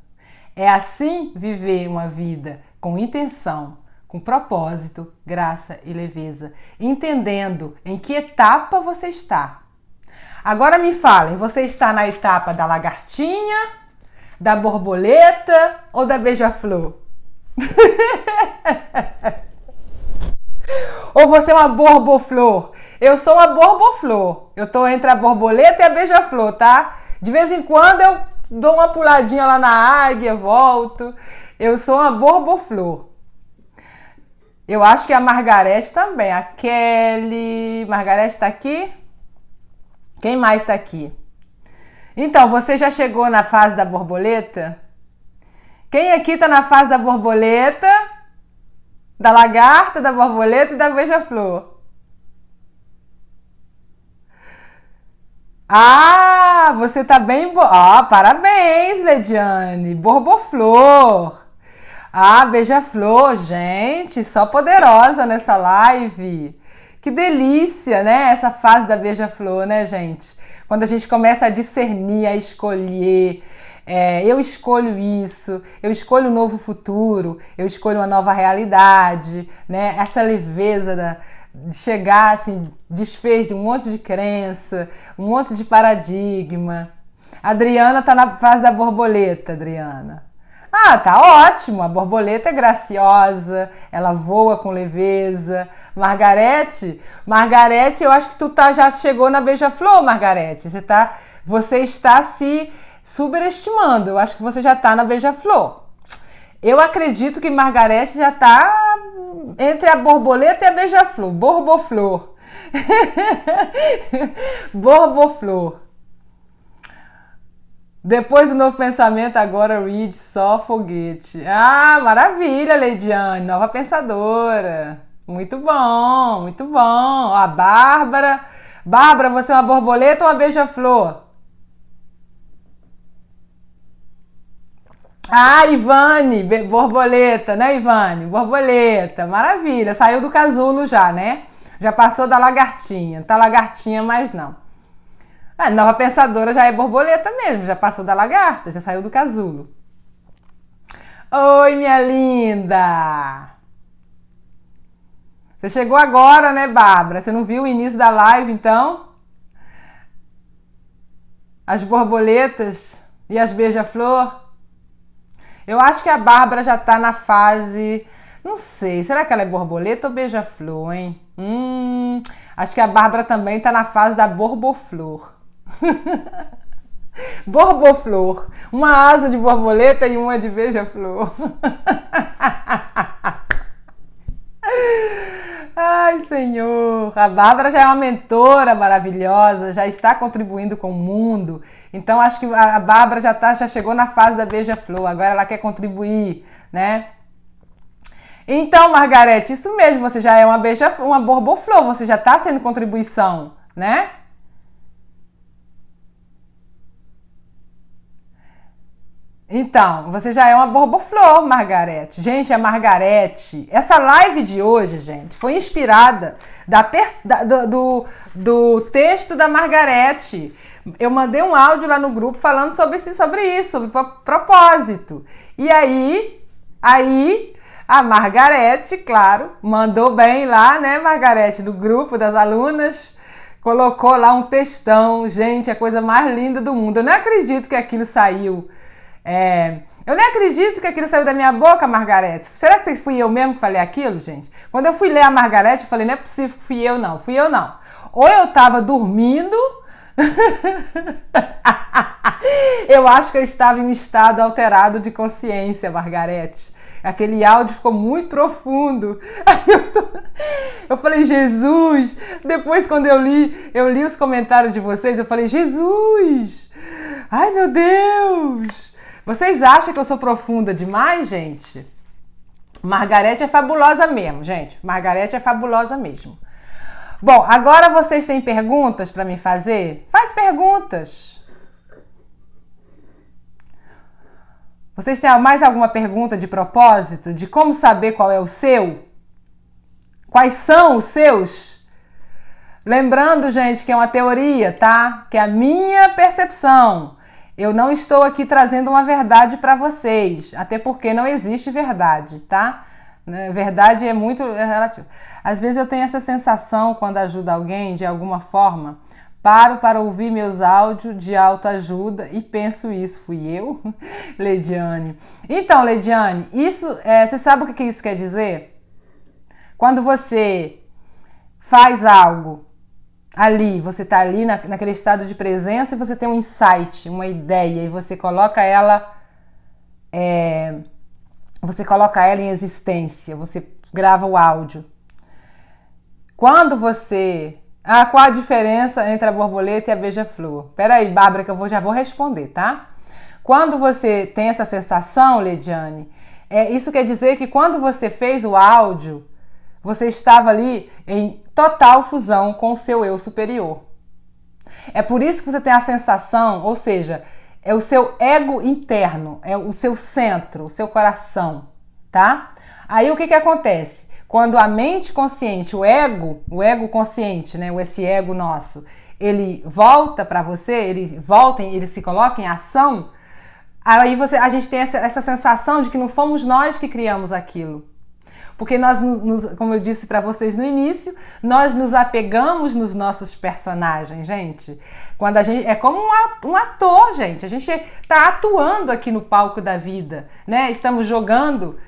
[SPEAKER 1] É assim viver uma vida com intenção, com propósito, graça e leveza, entendendo em que etapa você está. Agora me falem, você está na etapa da lagartinha, da borboleta ou da beija-flor? Ou você é uma borboflor? Eu sou uma borboflor. Eu tô entre a borboleta e a beija-flor, tá? De vez em quando eu dou uma puladinha lá na águia, volto. Eu sou uma borboflor. Eu acho que a Margarete também. A Kelly... Margarete tá aqui? Quem mais tá aqui? Então, você já chegou na fase da borboleta? Quem aqui tá na fase da borboleta, da lagarta, da borboleta e da beija-flor? Ah, você tá bem... parabéns, Lediane. Borboflor. Ah, beija-flor. Gente, só poderosa nessa live. Que delícia, né? Essa fase da beija-flor, né, gente? Quando a gente começa a discernir, a escolher... eu escolho isso, eu escolho um novo futuro, eu escolho uma nova realidade, né? Essa leveza de chegar, assim, desfez de um monte de crença, um monte de paradigma. A Adriana tá na fase da borboleta, Adriana. Ah, tá ótimo, a borboleta é graciosa, ela voa com leveza. Margarete, eu acho que tu já chegou na beija-flor, Margarete. Você está se superestimando. Eu acho que você já está na beija-flor. Eu acredito que Margarete já está entre a borboleta e a beija-flor. Borboflor. Borboflor. Depois do novo pensamento, agora read só foguete. Ah, maravilha, Leidiane. Nova pensadora. Muito bom, muito bom. A Bárbara. Bárbara, você é uma borboleta ou uma beija-flor? Ah, Ivane, borboleta, né, Ivane? Borboleta, maravilha. Saiu do casulo já, né? Já passou da lagartinha. Não tá lagartinha mais não. A nova pensadora já é borboleta mesmo, já passou da lagarta, já saiu do casulo. Oi, minha linda! Você chegou agora, né, Bárbara? Você não viu o início da live, então? As borboletas e as beija-flor? Eu acho que a Bárbara já tá na fase... Não sei, será que ela é borboleta ou beija-flor, hein? Acho que a Bárbara também tá na fase da borboflor. Borboflor. Uma asa de borboleta e uma de beija-flor. Ai, Senhor! A Bárbara já é uma mentora maravilhosa, já está contribuindo com o mundo. Então, acho que a Bárbara já chegou na fase da beija-flor. Agora ela quer contribuir, né? Então, Margarete, isso mesmo. Você já é uma borboflor. Você já está sendo contribuição, né? Então, você já é uma borboflor, Margarete. Gente, a Margarete, essa live de hoje, gente, foi inspirada do texto da Margarete. Eu mandei um áudio lá no grupo falando sobre isso, sobre propósito. E aí a Margarete, claro, mandou bem lá, né, Margarete, do grupo das alunas, colocou lá um textão. Gente, a coisa mais linda do mundo. Eu não acredito que aquilo saiu. Eu nem acredito que aquilo saiu da minha boca, Margarete. Será que fui eu mesmo que falei aquilo, gente? Quando eu fui ler a Margarete, eu falei, não é possível que fui eu não. Ou eu tava dormindo, eu acho que eu estava em um estado alterado de consciência, Margarete. Aquele áudio ficou muito profundo. Eu falei, Jesus! Depois, quando eu li os comentários de vocês, eu falei, Jesus! Ai, meu Deus! Vocês acham que eu sou profunda demais, gente? Margarete é fabulosa mesmo, gente. Margarete é fabulosa mesmo. Bom, agora vocês têm perguntas para me fazer? Faz perguntas. Vocês têm mais alguma pergunta de propósito? De como saber qual é o seu? Quais são os seus? Lembrando, gente, que é uma teoria, tá? Que é a minha percepção. Eu não estou aqui trazendo uma verdade para vocês, até porque não existe verdade, tá? Verdade é muito relativo. Às vezes eu tenho essa sensação quando ajudo alguém de alguma forma, Paro para ouvir meus áudios de autoajuda e penso isso. Fui eu? Leidiane. Então, Leidiane, você sabe o que isso quer dizer? Quando você faz algo ali, você está ali naquele estado de presença e você tem um insight, uma ideia, e você coloca ela em existência, você grava o áudio. Quando você... qual a diferença entre a borboleta e a beija-flor? Peraí, Bárbara, que eu já vou responder, tá? Quando você tem essa sensação, Leidiane, isso quer dizer que quando você fez o áudio, você estava ali em total fusão com o seu eu superior. É por isso que você tem a sensação, ou seja, é o seu ego interno, é o seu centro, o seu coração, tá? Aí o que acontece? Quando a mente consciente, o ego consciente, né, esse ego nosso, ele volta para você, ele se coloca em ação, aí a gente tem essa sensação de que não fomos nós que criamos aquilo. Porque nós, como eu disse para vocês no início, nós nos apegamos nos nossos personagens, gente. Quando a gente é como um ator, gente. A gente está atuando aqui no palco da vida, né? Estamos jogando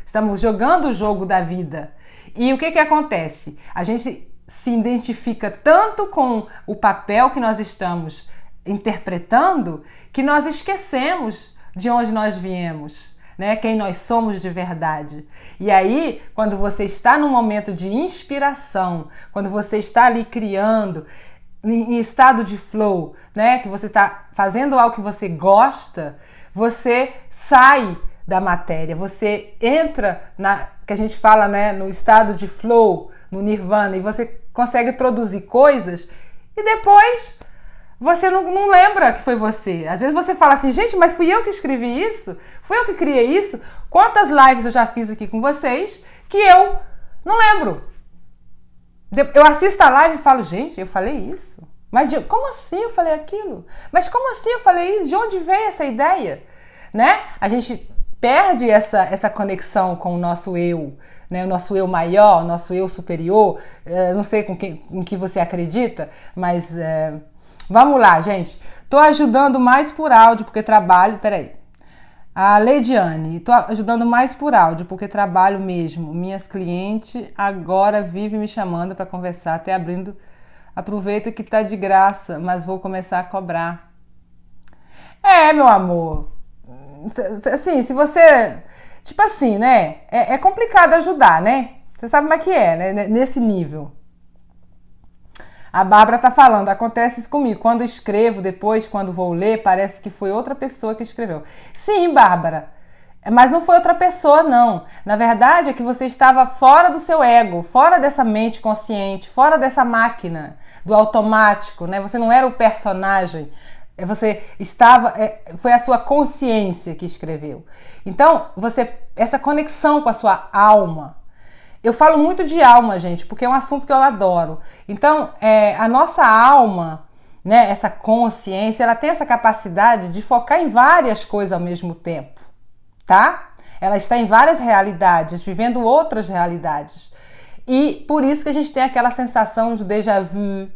[SPEAKER 1] o jogo da vida. E o que acontece? A gente se identifica tanto com o papel que nós estamos interpretando que nós esquecemos de onde nós viemos, né? Quem nós somos de verdade. E aí, quando você está num momento de inspiração, quando você está ali criando, em estado de flow, né? Que você está fazendo algo que você gosta, você sai da matéria, você entra que a gente fala, né, no estado de flow, no nirvana, e você consegue produzir coisas e depois você não lembra que foi você. Às vezes você fala assim, gente, mas fui eu que escrevi isso? Fui eu que criei isso? Quantas lives eu já fiz aqui com vocês que eu não lembro? Eu assisto a live e falo, gente, eu falei isso? Mas como assim eu falei aquilo? Mas como assim eu falei isso? De onde veio essa ideia? Né? A gente perde essa conexão com o nosso eu, né? O nosso eu maior, o nosso eu superior. Não sei em que você acredita, mas vamos lá, gente. Tô ajudando mais por áudio porque trabalho... Peraí. A Leidiane, tô ajudando mais por áudio porque trabalho mesmo. Minhas clientes agora vivem me chamando para conversar, até abrindo. Aproveita que tá de graça, mas vou começar a cobrar. Meu amor. Assim, se você... Tipo assim, né? É complicado ajudar, né? Você sabe como é que é, né? Nesse nível. A Bárbara tá falando, acontece isso comigo. Quando escrevo, depois, quando vou ler, parece que foi outra pessoa que escreveu. Sim, Bárbara. Mas não foi outra pessoa, não. Na verdade, é que você estava fora do seu ego, fora dessa mente consciente, fora dessa máquina, do automático, né? Você não era o personagem. Você estava... foi a sua consciência que escreveu. Então, essa conexão com a sua alma. Eu falo muito de alma, gente, porque é um assunto que eu adoro. Então, a nossa alma, né, essa consciência, ela tem essa capacidade de focar em várias coisas ao mesmo tempo, tá? Ela está em várias realidades, vivendo outras realidades. E por isso que a gente tem aquela sensação de déjà vu,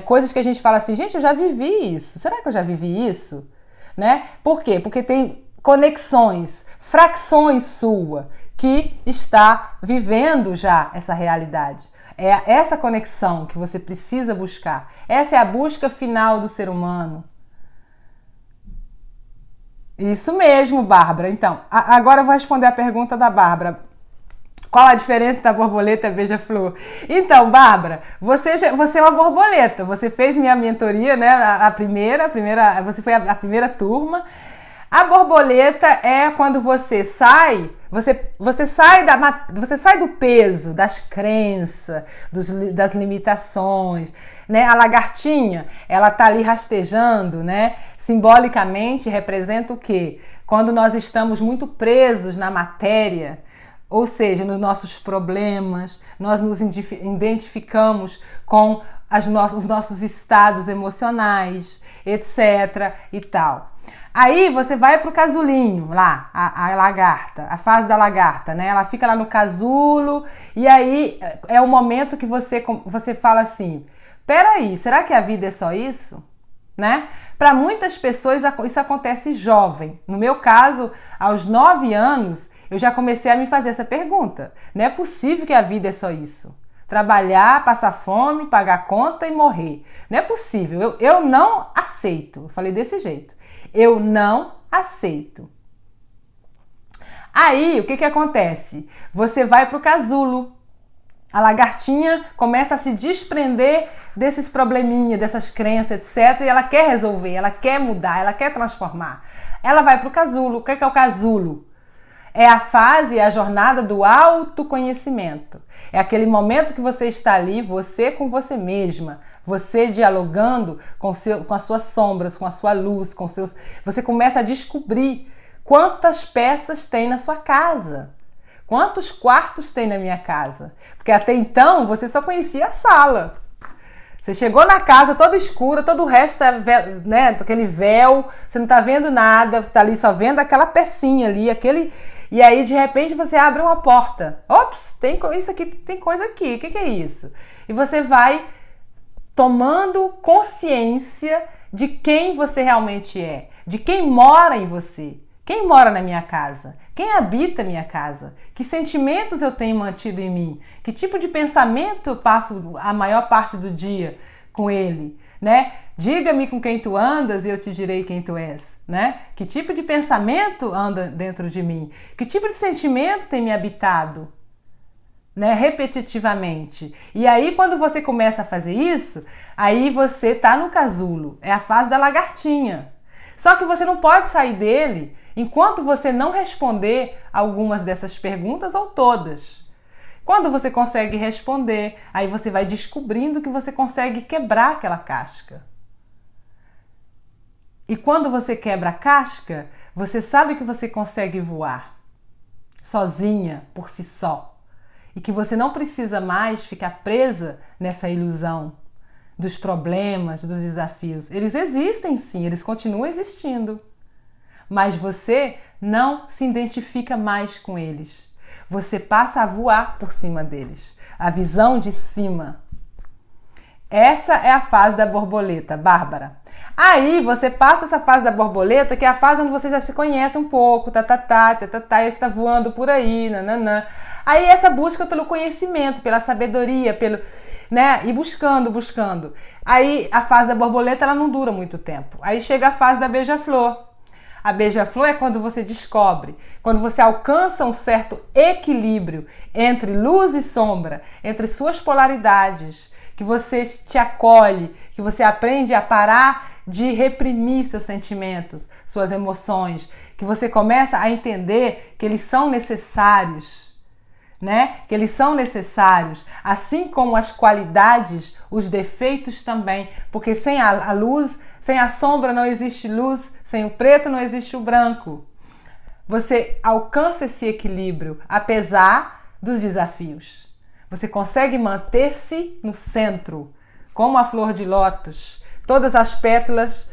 [SPEAKER 1] coisas que a gente fala assim, gente, eu já vivi isso. Será que eu já vivi isso? Né? Por quê? Porque tem conexões, frações sua, que está vivendo já essa realidade. É essa conexão que você precisa buscar. Essa é a busca final do ser humano. Isso mesmo, Bárbara. Então, agora eu vou responder a pergunta da Bárbara. Qual a diferença da borboleta e a beija-flor? Então, Bárbara, você é uma borboleta. Você fez minha mentoria, né? Você foi a primeira turma. A borboleta é quando você sai, você sai do peso, das crenças, das limitações, né? A lagartinha, ela tá ali rastejando, né? Simbolicamente representa o quê? Quando nós estamos muito presos na matéria, ou seja, nos nossos problemas, nós nos identificamos com os nossos estados emocionais, etc. e tal. Aí você vai pro casulinho lá, a lagarta, a fase da lagarta, né? Ela fica lá no casulo e aí é o momento que você fala assim, Peraí, será que a vida é só isso? Né? Para muitas pessoas isso acontece jovem. No meu caso, aos 9 anos, eu já comecei a me fazer essa pergunta. Não é possível que a vida é só isso. Trabalhar, passar fome, pagar conta e morrer. Não é possível. Eu não aceito. Eu falei desse jeito. Eu não aceito. Aí, o que acontece? Você vai para o casulo. A lagartinha começa a se desprender desses probleminhas, dessas crenças, etc. E ela quer resolver, ela quer mudar, ela quer transformar. Ela vai para o casulo. O que é o casulo? É a fase, a jornada do autoconhecimento. É aquele momento que você está ali, você com você mesma, você dialogando com as suas sombras, com a sua luz, com seus. Você começa a descobrir quantas peças tem na sua casa. Quantos quartos tem na minha casa? Porque até então você só conhecia a sala. Você chegou na casa toda escura, todo o resto tá, né, aquele véu, você não tá vendo nada, você tá ali só vendo aquela pecinha ali, e aí de repente você abre uma porta. Ops, tem isso aqui, tem coisa aqui. O que é isso? E você vai tomando consciência de quem você realmente é, de quem mora em você. Quem mora na minha casa? Quem habita a minha casa? Que sentimentos eu tenho mantido em mim? Que tipo de pensamento eu passo a maior parte do dia com ele? Né? Diga-me com quem tu andas e eu te direi quem tu és. Né? Que tipo de pensamento anda dentro de mim? Que tipo de sentimento tem me habitado? Né? Repetitivamente. E aí quando você começa a fazer isso, aí você está no casulo. É a fase da lagartinha. Só que você não pode sair dele enquanto você não responder algumas dessas perguntas ou todas. Quando você consegue responder, aí você vai descobrindo que você consegue quebrar aquela casca. E quando você quebra a casca, você sabe que você consegue voar sozinha, por si só. E que você não precisa mais ficar presa nessa ilusão dos problemas, dos desafios. Eles existem sim, eles continuam existindo. Mas você não se identifica mais com eles. Você passa a voar por cima deles. A visão de cima. Essa é a fase da borboleta, Bárbara. Aí você passa essa fase da borboleta, que é a fase onde você já se conhece um pouco, e você está voando por aí, nananã. Aí essa busca pelo conhecimento, pela sabedoria, né? E buscando. Aí a fase da borboleta, ela não dura muito tempo. Aí chega a fase da beija-flor. A beija-flor é quando você descobre, quando você alcança um certo equilíbrio entre luz e sombra, entre suas polaridades, que você te acolhe, que você aprende a parar de reprimir seus sentimentos, suas emoções, que você começa a entender que eles são necessários, né? Que eles são necessários, assim como as qualidades, os defeitos também, porque sem a luz, sem a sombra não existe luz, sem o preto não existe o branco. Você alcança esse equilíbrio, apesar dos desafios. Você consegue manter-se no centro, como a flor de lótus. Todas as pétalas,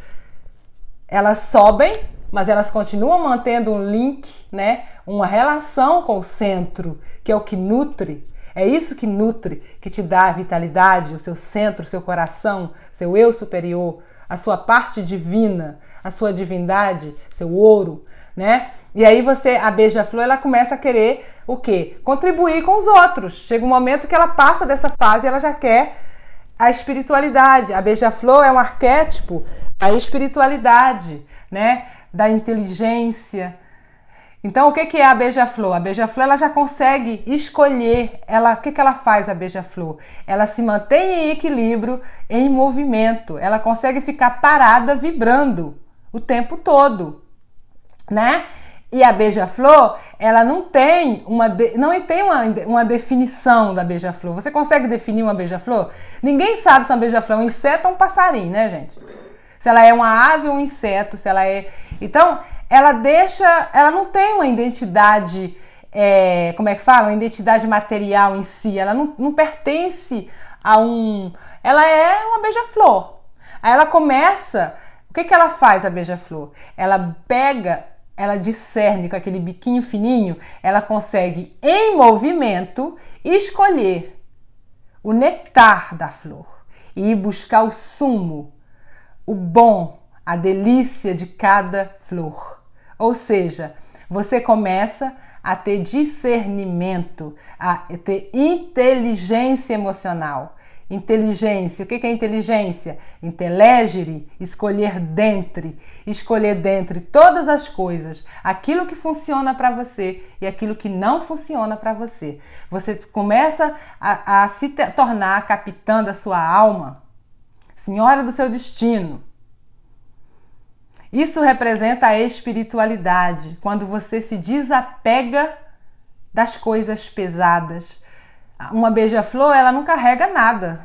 [SPEAKER 1] elas sobem, mas elas continuam mantendo um link, né? Uma relação com o centro, que é o que nutre. É isso que nutre, que te dá a vitalidade, o seu centro, o seu coração, seu eu superior, a sua parte divina, a sua divindade, seu ouro, né? E aí a beija-flor, ela começa a querer o quê? Contribuir com os outros. Chega um momento que ela passa dessa fase e ela já quer a espiritualidade. A beija-flor é um arquétipo da espiritualidade, né? Da inteligência. Então, o que é a beija-flor? A beija-flor, ela já consegue escolher. O que ela faz, a beija-flor? Ela se mantém em equilíbrio, em movimento. Ela consegue ficar parada, vibrando o tempo todo, né? E a beija-flor, ela não tem uma definição da beija-flor. Você consegue definir uma beija-flor? Ninguém sabe se uma beija-flor é um inseto ou um passarinho, né, gente? Se ela é uma ave ou um inseto, se ela é... Então, ela não tem uma identidade, como é que fala? Uma identidade material em si. Ela não pertence a Ela é uma beija-flor. Aí ela começa... O que ela faz, a beija-flor? Ela discerne com aquele biquinho fininho, ela consegue, em movimento, escolher o néctar da flor. e ir buscar o sumo, o bom, a delícia de cada flor. Ou seja, você começa a ter discernimento, a ter inteligência emocional. Inteligência, o que é inteligência? Inteligere, escolher dentre todas as coisas, aquilo que funciona para você e aquilo que não funciona para você. Você começa a se tornar a capitã da sua alma, senhora do seu destino. Isso representa a espiritualidade, quando você se desapega das coisas pesadas. Uma beija-flor, ela não carrega nada,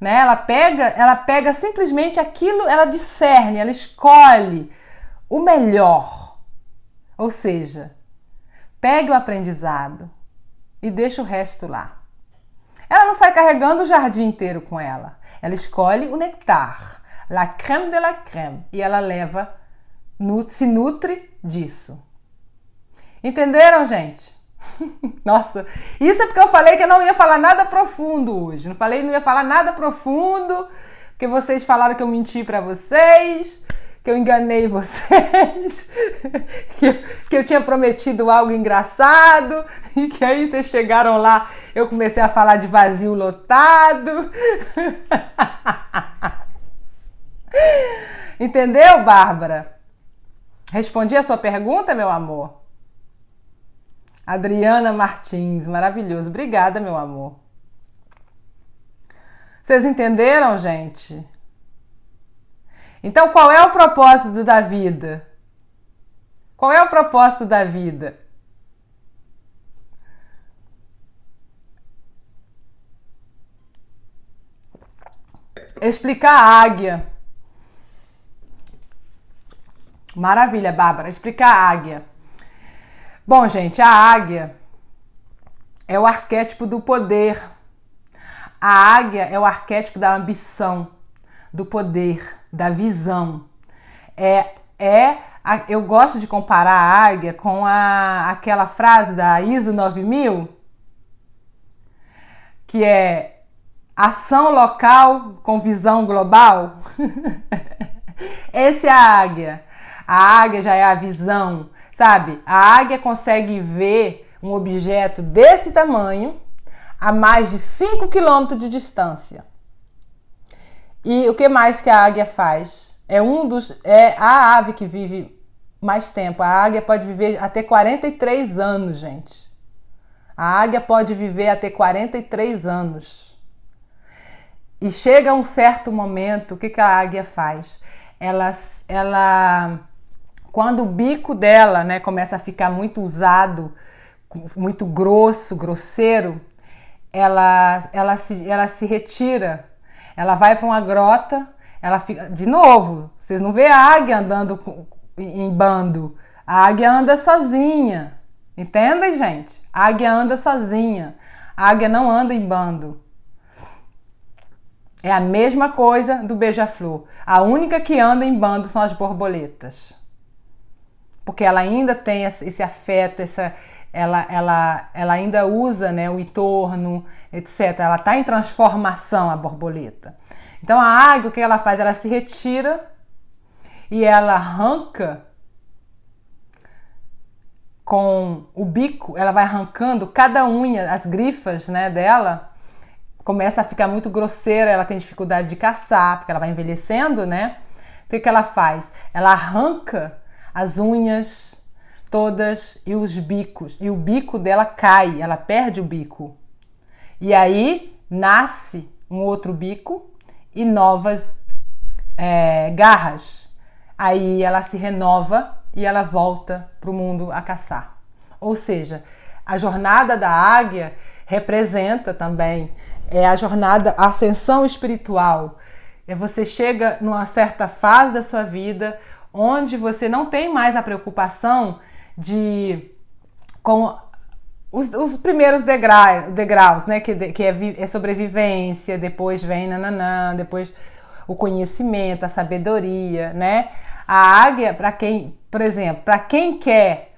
[SPEAKER 1] né? Ela pega simplesmente aquilo, ela discerne, ela escolhe o melhor. Ou seja, pegue o aprendizado e deixa o resto lá. Ela não sai carregando o jardim inteiro com ela. Ela escolhe o nectar, la crème de la crème, e ela leva, se nutre disso. Entenderam, gente? Nossa, isso é porque eu falei que eu não ia falar nada profundo hoje. Não ia falar nada profundo, porque vocês falaram que eu menti pra vocês, que eu enganei vocês, que eu tinha prometido algo engraçado, e que aí vocês chegaram lá, eu comecei a falar de vazio lotado. Entendeu, Bárbara? Respondi a sua pergunta, meu amor? Adriana Martins, maravilhoso. Obrigada, meu amor. Vocês entenderam, gente? Então, qual é o propósito da vida? Qual é o propósito da vida? Explicar a águia. Maravilha, Bárbara. Explicar a águia. Bom, gente, a águia é o arquétipo do poder. A águia é o arquétipo da ambição, do poder, da visão. Eu gosto de comparar a águia com aquela frase da ISO 9000, que é ação local com visão global. Essa é a águia. A águia já é a visão. Sabe, a águia consegue ver um objeto desse tamanho a mais de 5 km de distância. E o que mais que a águia faz? É a ave que vive mais tempo. A águia pode viver até 43 anos, gente. A águia pode viver até 43 anos. E chega um certo momento, o que a águia faz? Quando o bico dela, né, começa a ficar muito usado, muito grosso, grosseiro, ela se retira, ela vai para uma grota, ela fica, de novo, vocês não vê a águia andando em bando, a águia anda sozinha, entendem, gente? A águia anda sozinha, a águia não anda em bando. É a mesma coisa do beija-flor, a única que anda em bando são as borboletas. Porque ela ainda tem esse afeto, ela ainda usa, né, o entorno, etc. Ela está em transformação, a borboleta. Então a águia, o que ela faz? Ela se retira e ela arranca com o bico, ela vai arrancando cada unha, as grifas, né, dela, começa a ficar muito grosseira, ela tem dificuldade de caçar, porque ela vai envelhecendo, né? O que ela faz? Ela arranca as unhas todas e os bicos. E o bico dela cai, ela perde o bico. E aí nasce um outro bico e novas garras. Aí ela se renova e ela volta para o mundo a caçar. Ou seja, a jornada da águia representa também a jornada, a ascensão espiritual. Você chega numa certa fase da sua vida onde você não tem mais a preocupação com os primeiros degraus, né? Que é sobrevivência, depois vem depois o conhecimento, a sabedoria, né? A águia, por exemplo, para quem quer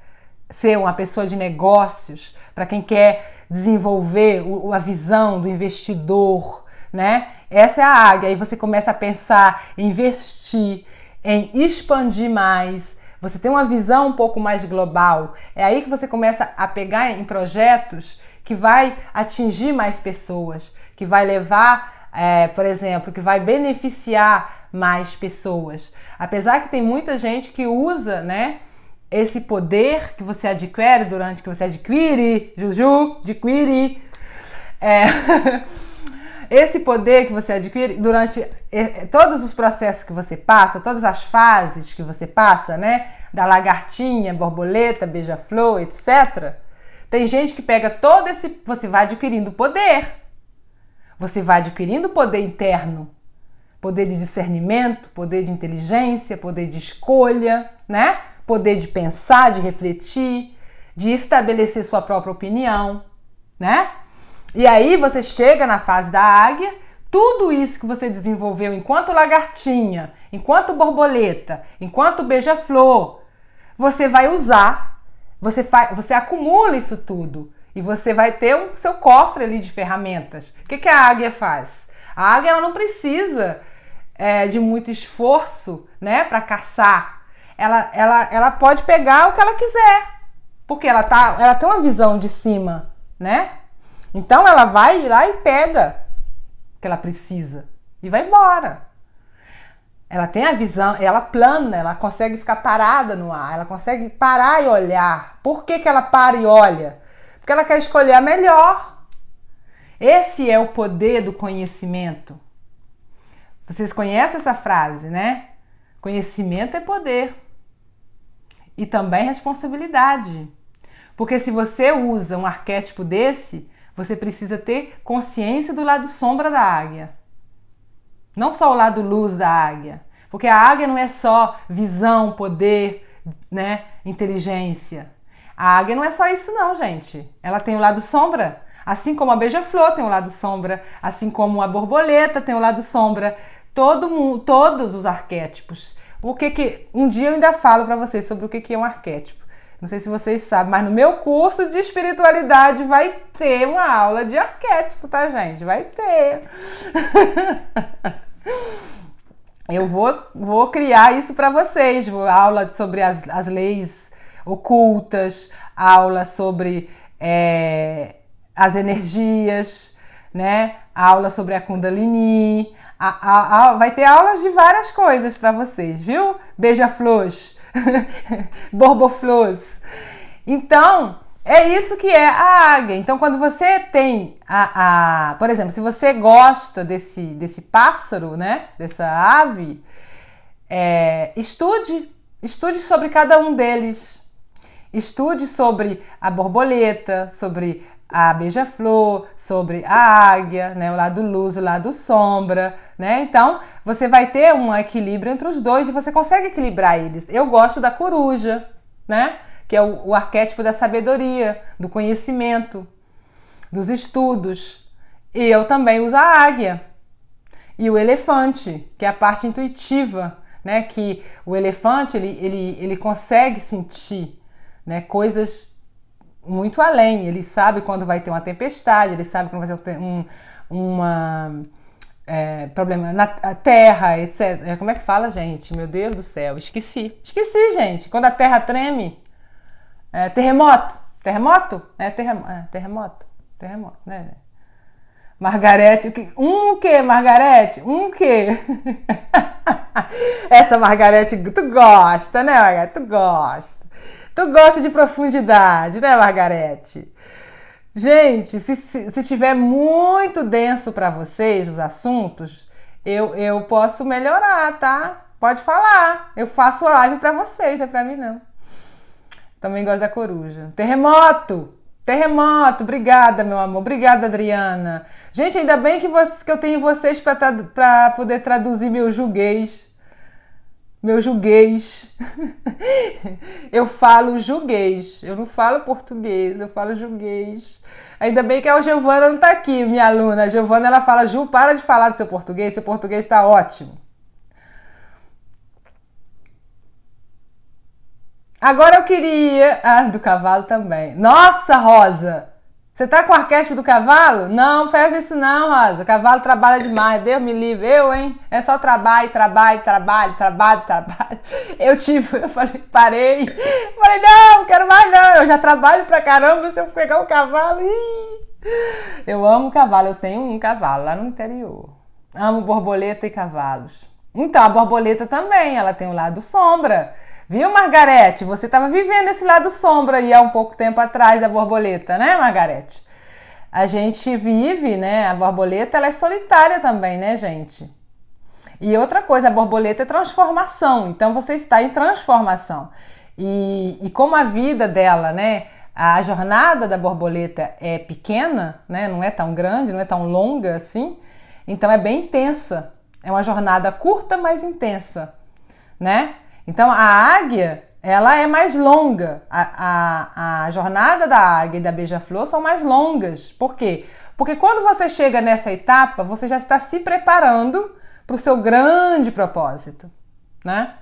[SPEAKER 1] ser uma pessoa de negócios, para quem quer desenvolver a visão do investidor, né? Essa é a águia. Aí você começa a pensar em investir, em expandir mais. Você tem uma visão um pouco mais global. É aí que você começa a pegar em projetos que vai atingir mais pessoas, que vai levar, por exemplo, que vai beneficiar mais pessoas. Apesar que tem muita gente que usa, né, esse poder que você adquire durante que você adquire, esse poder que você adquire durante todos os processos que você passa, todas as fases que você passa, né? Da lagartinha, borboleta, beija-flor, etc. Tem gente que pega todo esse... Você vai adquirindo poder. Você vai adquirindo poder interno. Poder de discernimento, poder de inteligência, poder de escolha, né? Poder de pensar, de refletir, de estabelecer sua própria opinião, né? E aí você chega na fase da águia, tudo isso que você desenvolveu enquanto lagartinha, enquanto borboleta, enquanto beija-flor, você vai usar, você acumula isso tudo e você vai ter o seu cofre ali de ferramentas. O que a águia faz? A águia ela não precisa de muito esforço, né, para caçar. Ela pode pegar o que ela quiser, porque ela tem uma visão de cima, né? Então ela vai lá e pega o que ela precisa e vai embora. Ela tem a visão, ela plana, ela consegue ficar parada no ar, ela consegue parar e olhar. Por que ela para e olha? Porque ela quer escolher a melhor. Esse é o poder do conhecimento. Vocês conhecem essa frase, né? Conhecimento é poder. E também responsabilidade. Porque se você usa um arquétipo desse, você precisa ter consciência do lado sombra da águia. Não só o lado luz da águia. Porque a águia não é só visão, poder, né, inteligência. A águia não é só isso não, gente. Ela tem o lado sombra. Assim como a beija-flor tem o lado sombra. Assim como a borboleta tem o lado sombra. Todos os arquétipos. Um dia eu ainda falo para vocês sobre o que é um arquétipo. Não sei se vocês sabem, mas no meu curso de espiritualidade vai ter uma aula de arquétipo, tá, gente? Vai ter. Eu vou criar isso para vocês. Aula sobre as leis ocultas, aula sobre as energias, né? Aula sobre a Kundalini. Vai ter aulas de várias coisas para vocês, viu? Beija-flores. Borboflores. Então, é isso que é a águia. Então, quando você tem por exemplo, se você gosta desse pássaro, né? Dessa ave, estude sobre cada um deles. Estude sobre a borboleta, sobre a beija-flor, sobre a águia, né? O lado luz, o lado sombra, né? Então, você vai ter um equilíbrio entre os dois e você consegue equilibrar eles. Eu gosto da coruja, né? Que é o arquétipo da sabedoria, do conhecimento, dos estudos. E eu também uso a águia. E o elefante, que é a parte intuitiva, né? Que o elefante, ele consegue sentir, né? Coisas muito além. Ele sabe quando vai ter uma tempestade, ele sabe quando vai ter problema na terra, etc. Como é que fala, gente? Meu Deus do céu, esqueci, gente. Quando a terra treme, terremoto, né? Margarete, o que, Margarete? Essa Margarete, tu gosta, né, Margarete? Tu gosta de profundidade, né, Margarete? Gente, se tiver muito denso para vocês os assuntos, eu posso melhorar, tá? Pode falar. Eu faço live para vocês, não é para mim não. Também gosto da coruja. Terremoto! Obrigada, meu amor. Obrigada, Adriana. Gente, ainda bem que eu tenho vocês para poder traduzir meu julguês. Eu falo julguês. Eu não falo português, eu falo julguês. Ainda bem que a Giovana não tá aqui, minha aluna. A Giovana, ela fala: Ju, para de falar do seu português tá ótimo. Agora eu queria... do cavalo também. Nossa, Rosa! Você tá com o arquétipo do cavalo? Não, faz isso não, Rosa. O cavalo trabalha demais, Deus me livre. Eu, hein? É só trabalho. Eu falei, parei. Falei, não quero mais não. Eu já trabalho pra caramba se eu pegar o cavalo. Eu amo cavalo, eu tenho um cavalo lá no interior. Amo borboleta e cavalos. Então, a borboleta também, ela tem o lado sombra. Viu, Margarete? Você estava vivendo esse lado sombra aí há um pouco tempo atrás da borboleta, né, Margarete? A gente vive, né? A borboleta, ela é solitária também, né, gente? E outra coisa, a borboleta é transformação. Então, você está em transformação. E como a vida dela, né? A jornada da borboleta é pequena, né? Não é tão grande, não é tão longa assim. Então, é bem intensa. É uma jornada curta, mas intensa, né? Então, a águia, ela é mais longa. A jornada da águia e da beija-flor são mais longas. Por quê? Porque quando você chega nessa etapa, você já está se preparando para o seu grande propósito, né?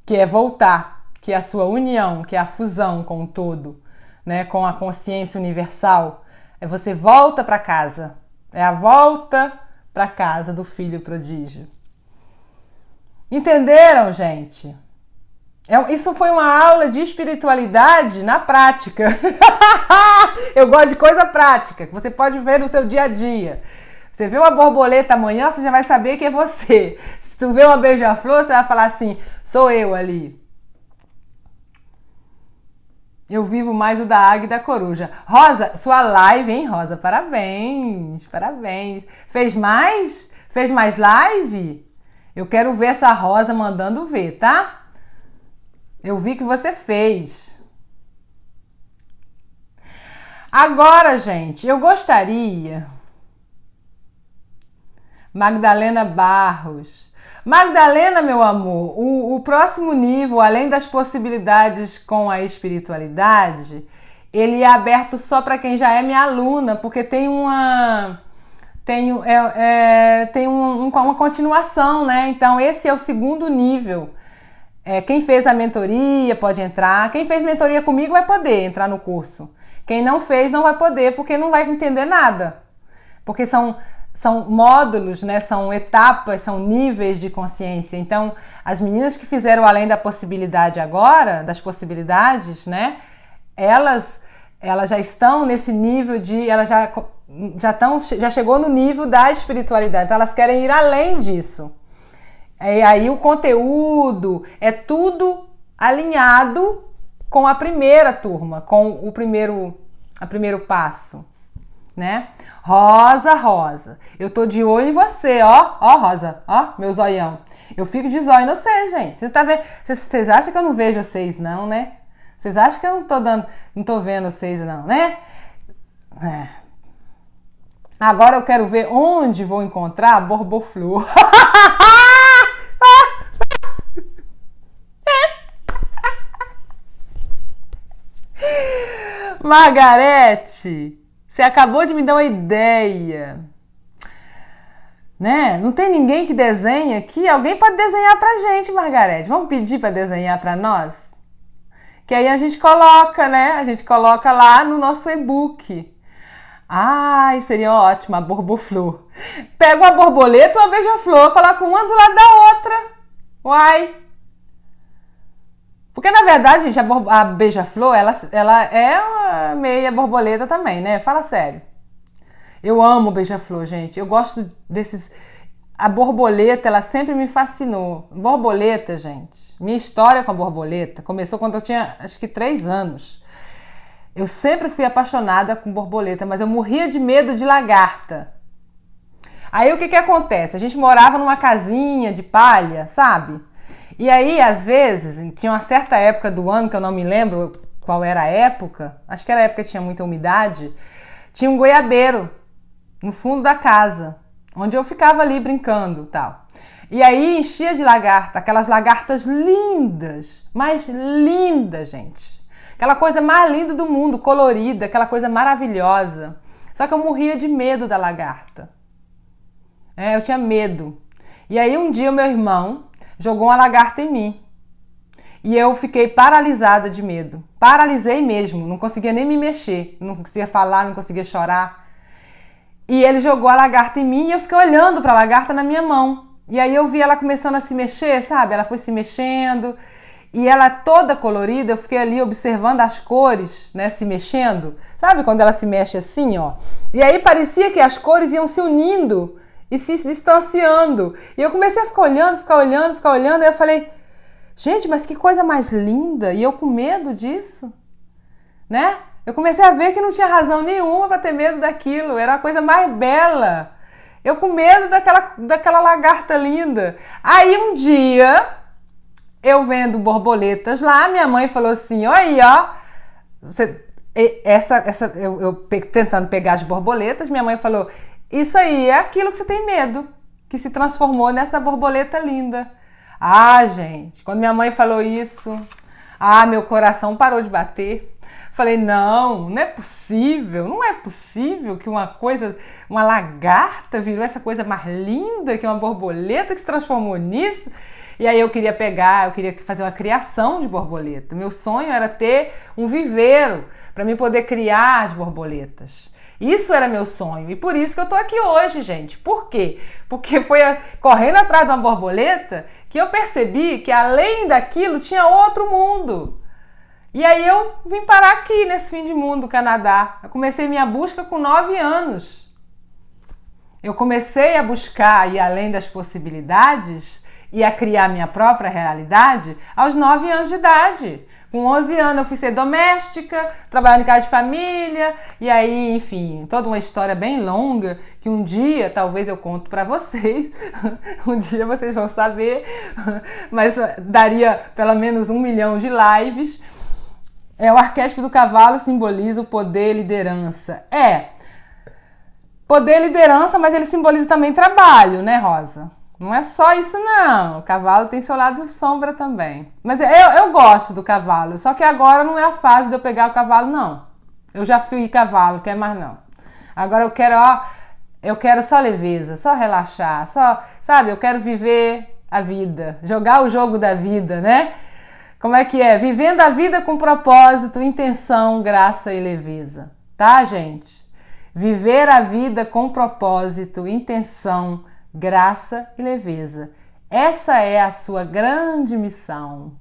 [SPEAKER 1] Que é voltar, que é a sua união, que é a fusão com o todo, né? Com a consciência universal. É você volta para casa. É a volta para casa do filho prodígio. Entenderam, gente? Isso foi uma aula de espiritualidade na prática. Eu gosto de coisa prática, que você pode ver no seu dia a dia. Você vê uma borboleta amanhã, você já vai saber que é você. Se tu vê uma beija-flor, você vai falar assim, sou eu ali. Eu vivo mais o da águia e da coruja. Rosa, sua live, hein, Rosa? Parabéns, parabéns. Fez mais? Fez mais live? Eu quero ver essa Rosa mandando ver, tá? Eu vi que você fez. Agora, gente, eu gostaria... Magdalena Barros. Magdalena, meu amor, o próximo nível, além das possibilidades com a espiritualidade, ele é aberto só para quem já é minha aluna, porque tem uma continuação, né? Então, esse é o segundo nível. Quem fez a mentoria pode entrar. Quem fez mentoria comigo vai poder entrar no curso. Quem não fez não vai poder, porque não vai entender nada. Porque são módulos, né? São etapas, são níveis de consciência. Então, as meninas que fizeram além da possibilidade agora, das possibilidades, né? Elas já estão nesse nível de... Elas já chegou no nível da espiritualidade. Elas querem ir além disso. E aí o conteúdo é tudo alinhado com a primeira turma, com o primeiro passo, né? Rosa, eu tô de olho em você, ó, Rosa, ó, meu zoião. Eu fico de zóio em você, gente. Você tá vendo? Vocês acham que eu não vejo vocês, não, né? Vocês acham que eu não tô vendo vocês, não, né? Agora eu quero ver onde vou encontrar a borboflor. Margarete, você acabou de me dar uma ideia, né? Não tem ninguém que desenhe aqui? Alguém pode desenhar pra gente, Margarete. Vamos pedir para desenhar para nós? Que aí a gente coloca, né? A gente coloca lá no nosso e-book. Ai, seria ótimo, a borboflor. Pega uma borboleta ou uma beija-flor, coloca uma do lado da outra. Uai! Porque, na verdade, gente, a beija-flor, ela é uma meia borboleta também, né? Fala sério. Eu amo beija-flor, gente. Eu gosto desses... A borboleta, ela sempre me fascinou. Borboleta, gente. Minha história com a borboleta começou quando eu tinha, acho que 3 anos. Eu sempre fui apaixonada com borboleta, mas eu morria de medo de lagarta. Aí, o que acontece? A gente morava numa casinha de palha, sabe? E aí, às vezes, tinha uma certa época do ano, que eu não me lembro qual era a época, acho que era a época que tinha muita umidade, tinha um goiabeiro no fundo da casa, onde eu ficava ali brincando e tal. E aí enchia de lagarta, aquelas lagartas lindas, mais lindas, gente. Aquela coisa mais linda do mundo, colorida, aquela coisa maravilhosa. Só que eu morria de medo da lagarta. Eu tinha medo. E aí um dia o meu irmão jogou uma lagarta em mim. E eu fiquei paralisada de medo. Paralisei mesmo, não conseguia nem me mexer, não conseguia falar, não conseguia chorar. E ele jogou a lagarta em mim e eu fiquei olhando para a lagarta na minha mão. E aí eu vi ela começando a se mexer, sabe? Ela foi se mexendo e ela toda colorida, eu fiquei ali observando as cores, né, se mexendo. Sabe quando ela se mexe assim, ó? E aí parecia que as cores iam se unindo e se distanciando. E eu comecei a ficar olhando, e eu falei, gente, mas que coisa mais linda! E eu com medo disso, né? Eu comecei a ver que não tinha razão nenhuma para ter medo daquilo, era a coisa mais bela. Eu com medo daquela lagarta linda. Aí um dia, eu vendo borboletas lá, minha mãe falou assim, olha aí, ó, eu tentando pegar as borboletas, minha mãe falou, isso aí é aquilo que você tem medo, que se transformou nessa borboleta linda. Ah, gente, quando minha mãe falou isso, meu coração parou de bater. Falei, não é possível que uma lagarta virou essa coisa mais linda, que uma borboleta que se transformou nisso. E aí eu queria fazer uma criação de borboleta. Meu sonho era ter um viveiro para mim poder criar as borboletas. Isso era meu sonho e por isso que eu tô aqui hoje, gente. Por quê? Porque foi correndo atrás de uma borboleta que eu percebi que além daquilo tinha outro mundo. E aí eu vim parar aqui nesse fim de mundo, Canadá. Eu comecei minha busca com 9 anos. Eu comecei a buscar ir além das possibilidades e a criar minha própria realidade aos 9 anos de idade. Com 11 anos eu fui ser doméstica, trabalhar em casa de família, e aí, enfim, toda uma história bem longa que um dia talvez eu conto para vocês, um dia vocês vão saber, mas daria pelo menos 1 milhão de lives. O arquétipo do cavalo simboliza o poder e liderança. Poder e liderança, mas ele simboliza também trabalho, né, Rosa? Não é só isso, não. O cavalo tem seu lado sombra também. Mas eu gosto do cavalo, só que agora não é a fase de eu pegar o cavalo, não. Eu já fui cavalo, quer mais não. Agora eu quero só leveza, só relaxar, sabe? Eu quero viver a vida, jogar o jogo da vida, né? Como é que é? Vivendo a vida com propósito, intenção, graça e leveza. Tá, gente? Viver a vida com propósito, intenção, graça e leveza. Essa é a sua grande missão.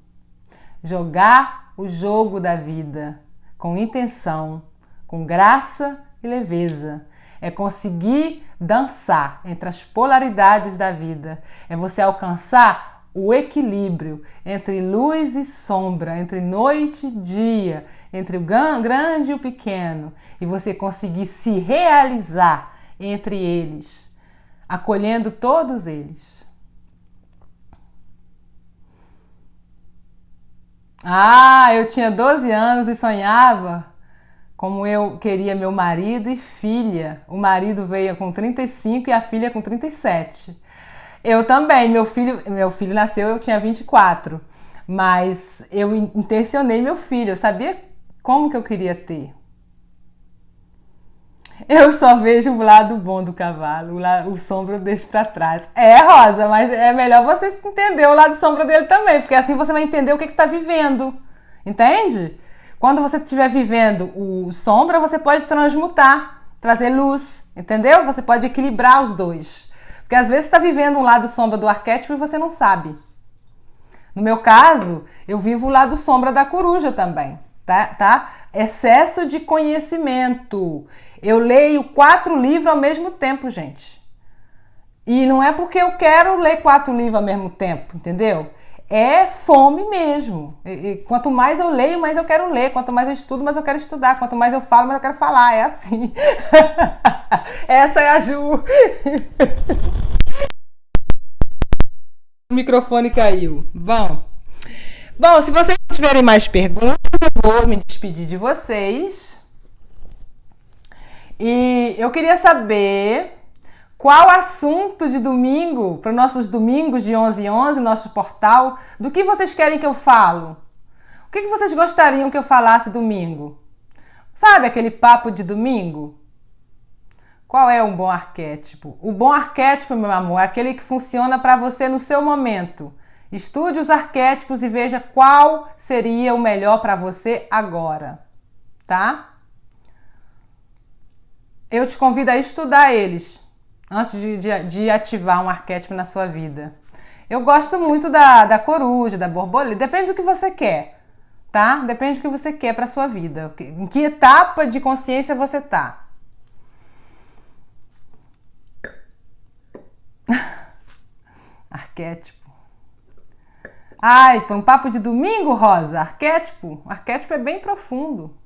[SPEAKER 1] Jogar o jogo da vida com intenção, com graça e leveza. É conseguir dançar entre as polaridades da vida. É você alcançar o equilíbrio entre luz e sombra, entre noite e dia, entre o grande e o pequeno, e você conseguir se realizar entre eles, acolhendo todos eles. Eu tinha 12 anos e sonhava como eu queria meu marido e filha. O marido veio com 35 e a filha com 37. Eu também, meu filho nasceu, eu tinha 24, mas eu intencionei meu filho, eu sabia como que eu queria ter. Eu só vejo o lado bom do cavalo, o sombra eu deixo pra trás. Rosa, mas é melhor você entender o lado sombra dele também, porque assim você vai entender o que você está vivendo, entende? Quando você estiver vivendo o sombra, você pode transmutar, trazer luz, entendeu? Você pode equilibrar os dois. Porque às vezes você está vivendo um lado sombra do arquétipo e você não sabe. No meu caso, eu vivo o lado sombra da coruja também, tá? Excesso de conhecimento. Eu leio 4 livros ao mesmo tempo, gente. E não é porque eu quero ler 4 livros ao mesmo tempo, entendeu? É fome mesmo. E quanto mais eu leio, mais eu quero ler. Quanto mais eu estudo, mais eu quero estudar. Quanto mais eu falo, mais eu quero falar. É assim. Essa é a Ju. O microfone caiu. Bom, se vocês não tiverem mais perguntas, eu vou me despedir de vocês. E eu queria saber qual assunto de domingo, para os nossos domingos de 11 em 11, nosso portal, do que vocês querem que eu falo? O que vocês gostariam que eu falasse domingo? Sabe aquele papo de domingo? Qual é um bom arquétipo? O bom arquétipo, meu amor, é aquele que funciona para você no seu momento. Estude os arquétipos e veja qual seria o melhor para você agora, tá? Eu te convido a estudar eles antes de ativar um arquétipo na sua vida. Eu gosto muito da coruja, da borboleta, depende do que você quer, tá? Depende do que você quer para sua vida. Em que etapa de consciência você tá? Arquétipo. Ai, foi um papo de domingo, Rosa. Arquétipo. Arquétipo é bem profundo.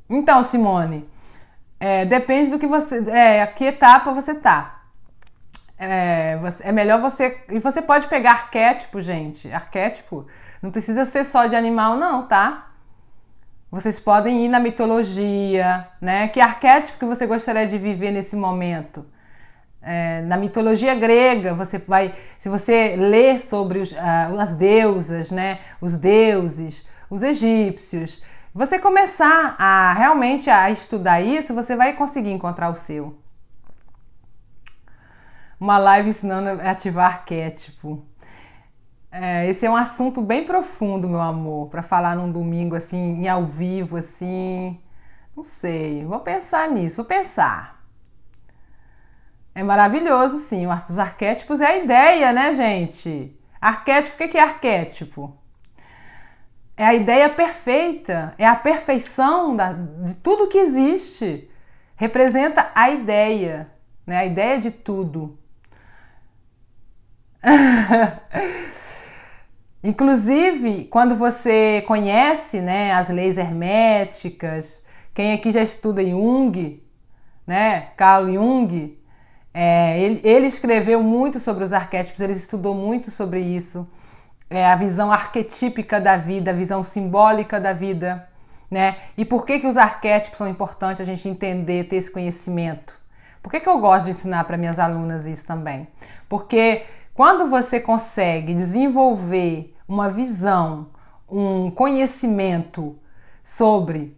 [SPEAKER 1] Então, Simone, depende do que você... que etapa você tá. É melhor você... E você pode pegar arquétipo, gente. Arquétipo não precisa ser só de animal, não, tá? Vocês podem ir na mitologia, né? Que arquétipo que você gostaria de viver nesse momento? Na mitologia grega, se você ler sobre as deusas, né? Os deuses, os egípcios, você começar a realmente a estudar isso, você vai conseguir encontrar o seu. Uma live ensinando a ativar arquétipo. Esse é um assunto bem profundo, meu amor, para falar num domingo assim, em ao vivo, assim. Não sei, vou pensar nisso, vou pensar. É maravilhoso, sim. Os arquétipos é a ideia, né, gente? Arquétipo, o que é arquétipo? É a ideia perfeita, é a perfeição de tudo que existe. Representa a ideia, né? A ideia de tudo. Inclusive, quando você conhece, né, as leis herméticas, quem aqui já estuda Jung, né, Carl Jung, ele escreveu muito sobre os arquétipos, ele estudou muito sobre isso, a visão arquetípica da vida, a visão simbólica da vida, né? E por que os arquétipos são importantes a gente entender, ter esse conhecimento? Por que eu gosto de ensinar para minhas alunas isso também? Porque quando você consegue desenvolver uma visão, um conhecimento sobre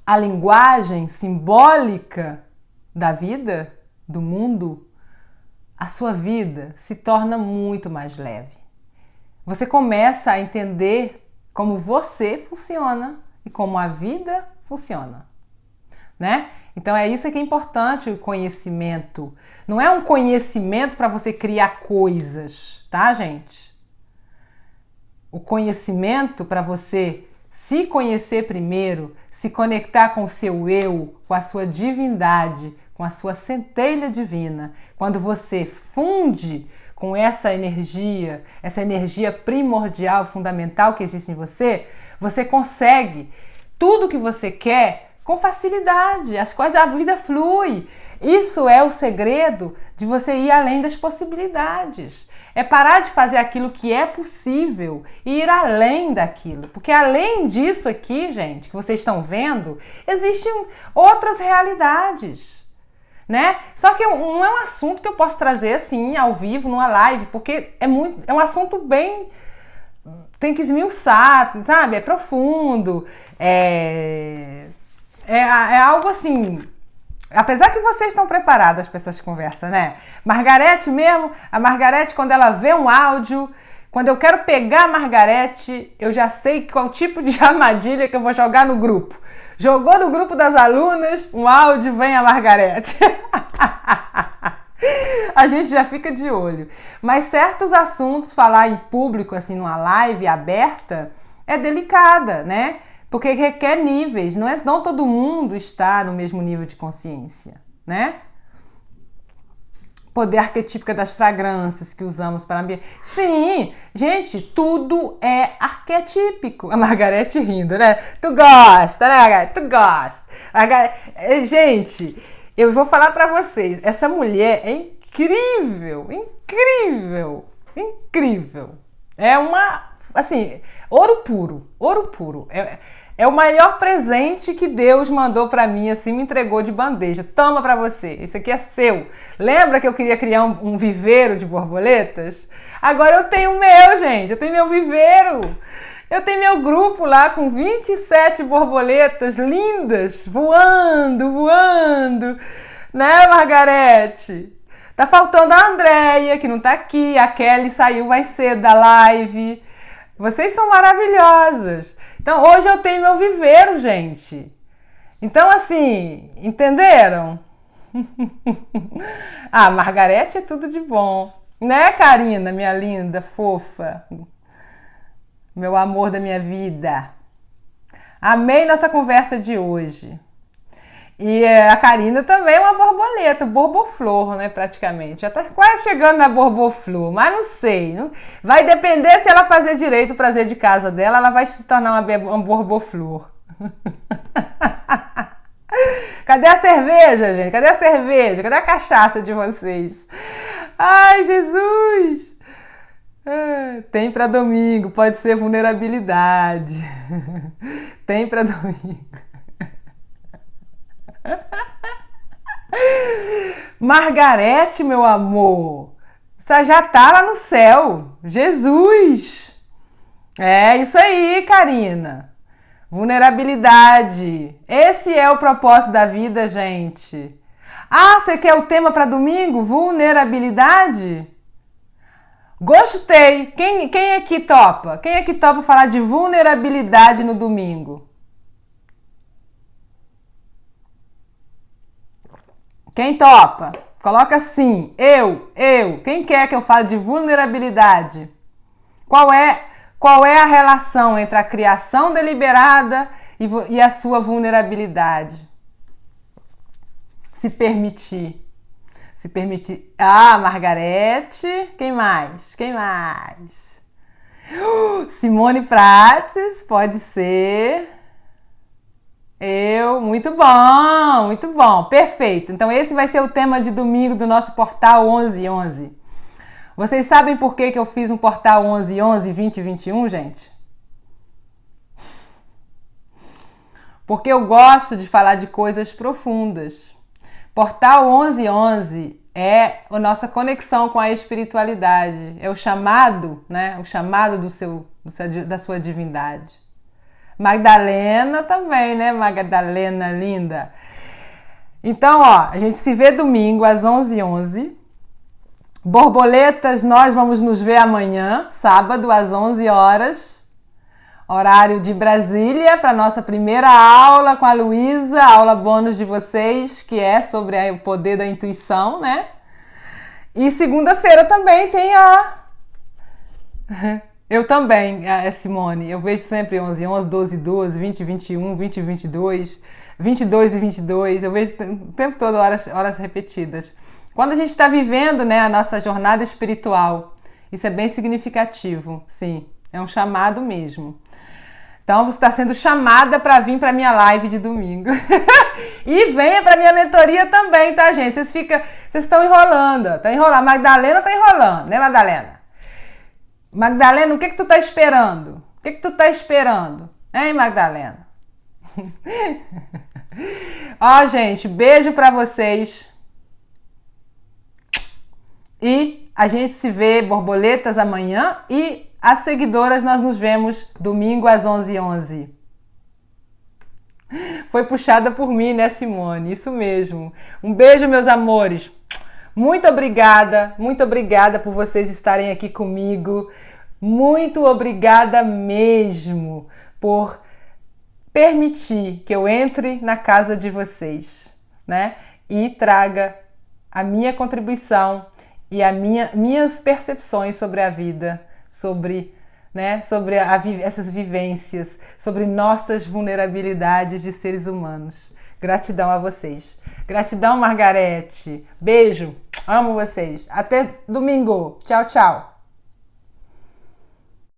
[SPEAKER 1] a linguagem simbólica da vida, do mundo, a sua vida se torna muito mais leve. Você começa a entender como você funciona e como a vida funciona, né? Então é isso que é importante, o conhecimento. Não é um conhecimento para você criar coisas, tá, gente? O conhecimento para você se conhecer primeiro, se conectar com o seu eu, com a sua divindade, com a sua centelha divina. Quando você funde com essa energia primordial, fundamental que existe em você, você consegue tudo que você quer com facilidade, as coisas, a vida flui. Isso é o segredo de você ir além das possibilidades. É parar de fazer aquilo que é possível e ir além daquilo. Porque além disso aqui, gente, que vocês estão vendo, existem outras realidades, né? Só que não é um assunto que eu posso trazer assim, ao vivo, numa live, porque é um assunto bem... Tem que esmiuçar, sabe? É profundo, é algo assim... Apesar que vocês estão preparadas para essas conversas, né? Margarete mesmo, a Margarete, quando ela vê um áudio, quando eu quero pegar a Margarete, eu já sei qual tipo de armadilha que eu vou jogar no grupo. Jogou no grupo das alunas, um áudio, vem a Margarete. A gente já fica de olho. Mas certos assuntos, falar em público, assim, numa live aberta, é delicada, né? Porque requer níveis, não todo mundo está no mesmo nível de consciência, né? Poder arquetípico das fragrâncias que usamos para ambiente. Sim, gente, tudo é arquetípico. A Margarete rindo, né? Tu gosta, né, Margarete? Tu gosta. Gente, eu vou falar para vocês, essa mulher é incrível, incrível, incrível. É uma, assim, ouro puro, ouro puro. É o maior presente que Deus mandou para mim, assim, me entregou de bandeja. Toma para você, isso aqui é seu. Lembra que eu queria criar um viveiro de borboletas? Agora eu tenho o meu, gente, eu tenho meu viveiro. Eu tenho meu grupo lá com 27 borboletas lindas, voando, voando. Né, Margarete? Tá faltando a Andréia, que não tá aqui. A Kelly saiu mais cedo da live. Vocês são maravilhosas. Então, hoje eu tenho meu viveiro, gente. Então, assim, entenderam? Ah, Margarete é tudo de bom. Né, Karina, minha linda, fofa? Meu amor da minha vida. Amei nossa conversa de hoje. E a Karina também é uma borboleta, borboflor, né, praticamente. Já tá quase chegando na borboflor, mas não sei. Não... Vai depender se ela fazer direito o prazer de casa dela, ela vai se tornar uma borboflor. Cadê a cerveja, gente? Cadê a cerveja? Cadê a cachaça de vocês? Ai, Jesus! Tem para domingo, pode ser vulnerabilidade. Tem para domingo. Margarete, meu amor, você já tá lá no céu. Jesus! É isso aí, Karina. Vulnerabilidade. Esse é o propósito da vida, gente. Ah, você quer o tema para domingo? Vulnerabilidade? Gostei. Quem aqui topa? Quem aqui topa falar de vulnerabilidade no domingo? Quem topa? Coloca assim, eu. Quem quer que eu fale de vulnerabilidade? Qual é a relação entre a criação deliberada e a sua vulnerabilidade? Se permitir. Se permitir. Ah, Margarete. Quem mais? Simone Prates, pode ser. Muito bom, perfeito. Então esse vai ser o tema de domingo do nosso portal 1111. Vocês sabem por que eu fiz um portal 1111 2021, gente? Porque eu gosto de falar de coisas profundas. Portal 1111 é a nossa conexão com a espiritualidade, é o chamado, né? O chamado da sua divindade. Magdalena também, né? Magdalena linda. Então, ó, a gente se vê domingo às 11h11. Borboletas, nós vamos nos ver amanhã, sábado, às 11 horas. Horário de Brasília, para nossa primeira aula com a Luísa, aula bônus de vocês, que é sobre o poder da intuição, né? E segunda-feira também tem a... Eu também, Simone, eu vejo sempre 11h11, 12h12, 20h21, 20h22, 22h22, eu vejo o tempo todo horas repetidas. Quando a gente está vivendo, né, a nossa jornada espiritual, isso é bem significativo, sim, é um chamado mesmo. Então você está sendo chamada para vir para minha live de domingo. E venha para minha mentoria também, tá, gente? Vocês estão enrolando, tá enrolando. Magdalena tá enrolando, né, Magdalena? Magdalena, o que tu tá esperando? Hein, Magdalena? Ó, gente, beijo pra vocês. E a gente se vê, borboletas, amanhã. E as seguidoras, nós nos vemos domingo às 11h11. Foi puxada por mim, né, Simone? Isso mesmo. Um beijo, meus amores. Muito obrigada por vocês estarem aqui comigo. Muito obrigada mesmo por permitir que eu entre na casa de vocês, né? E traga a minha contribuição e minhas percepções sobre a vida, sobre essas vivências, sobre nossas vulnerabilidades de seres humanos. Gratidão a vocês. Gratidão, Margarete. Beijo. Amo vocês. Até domingo. Tchau, tchau.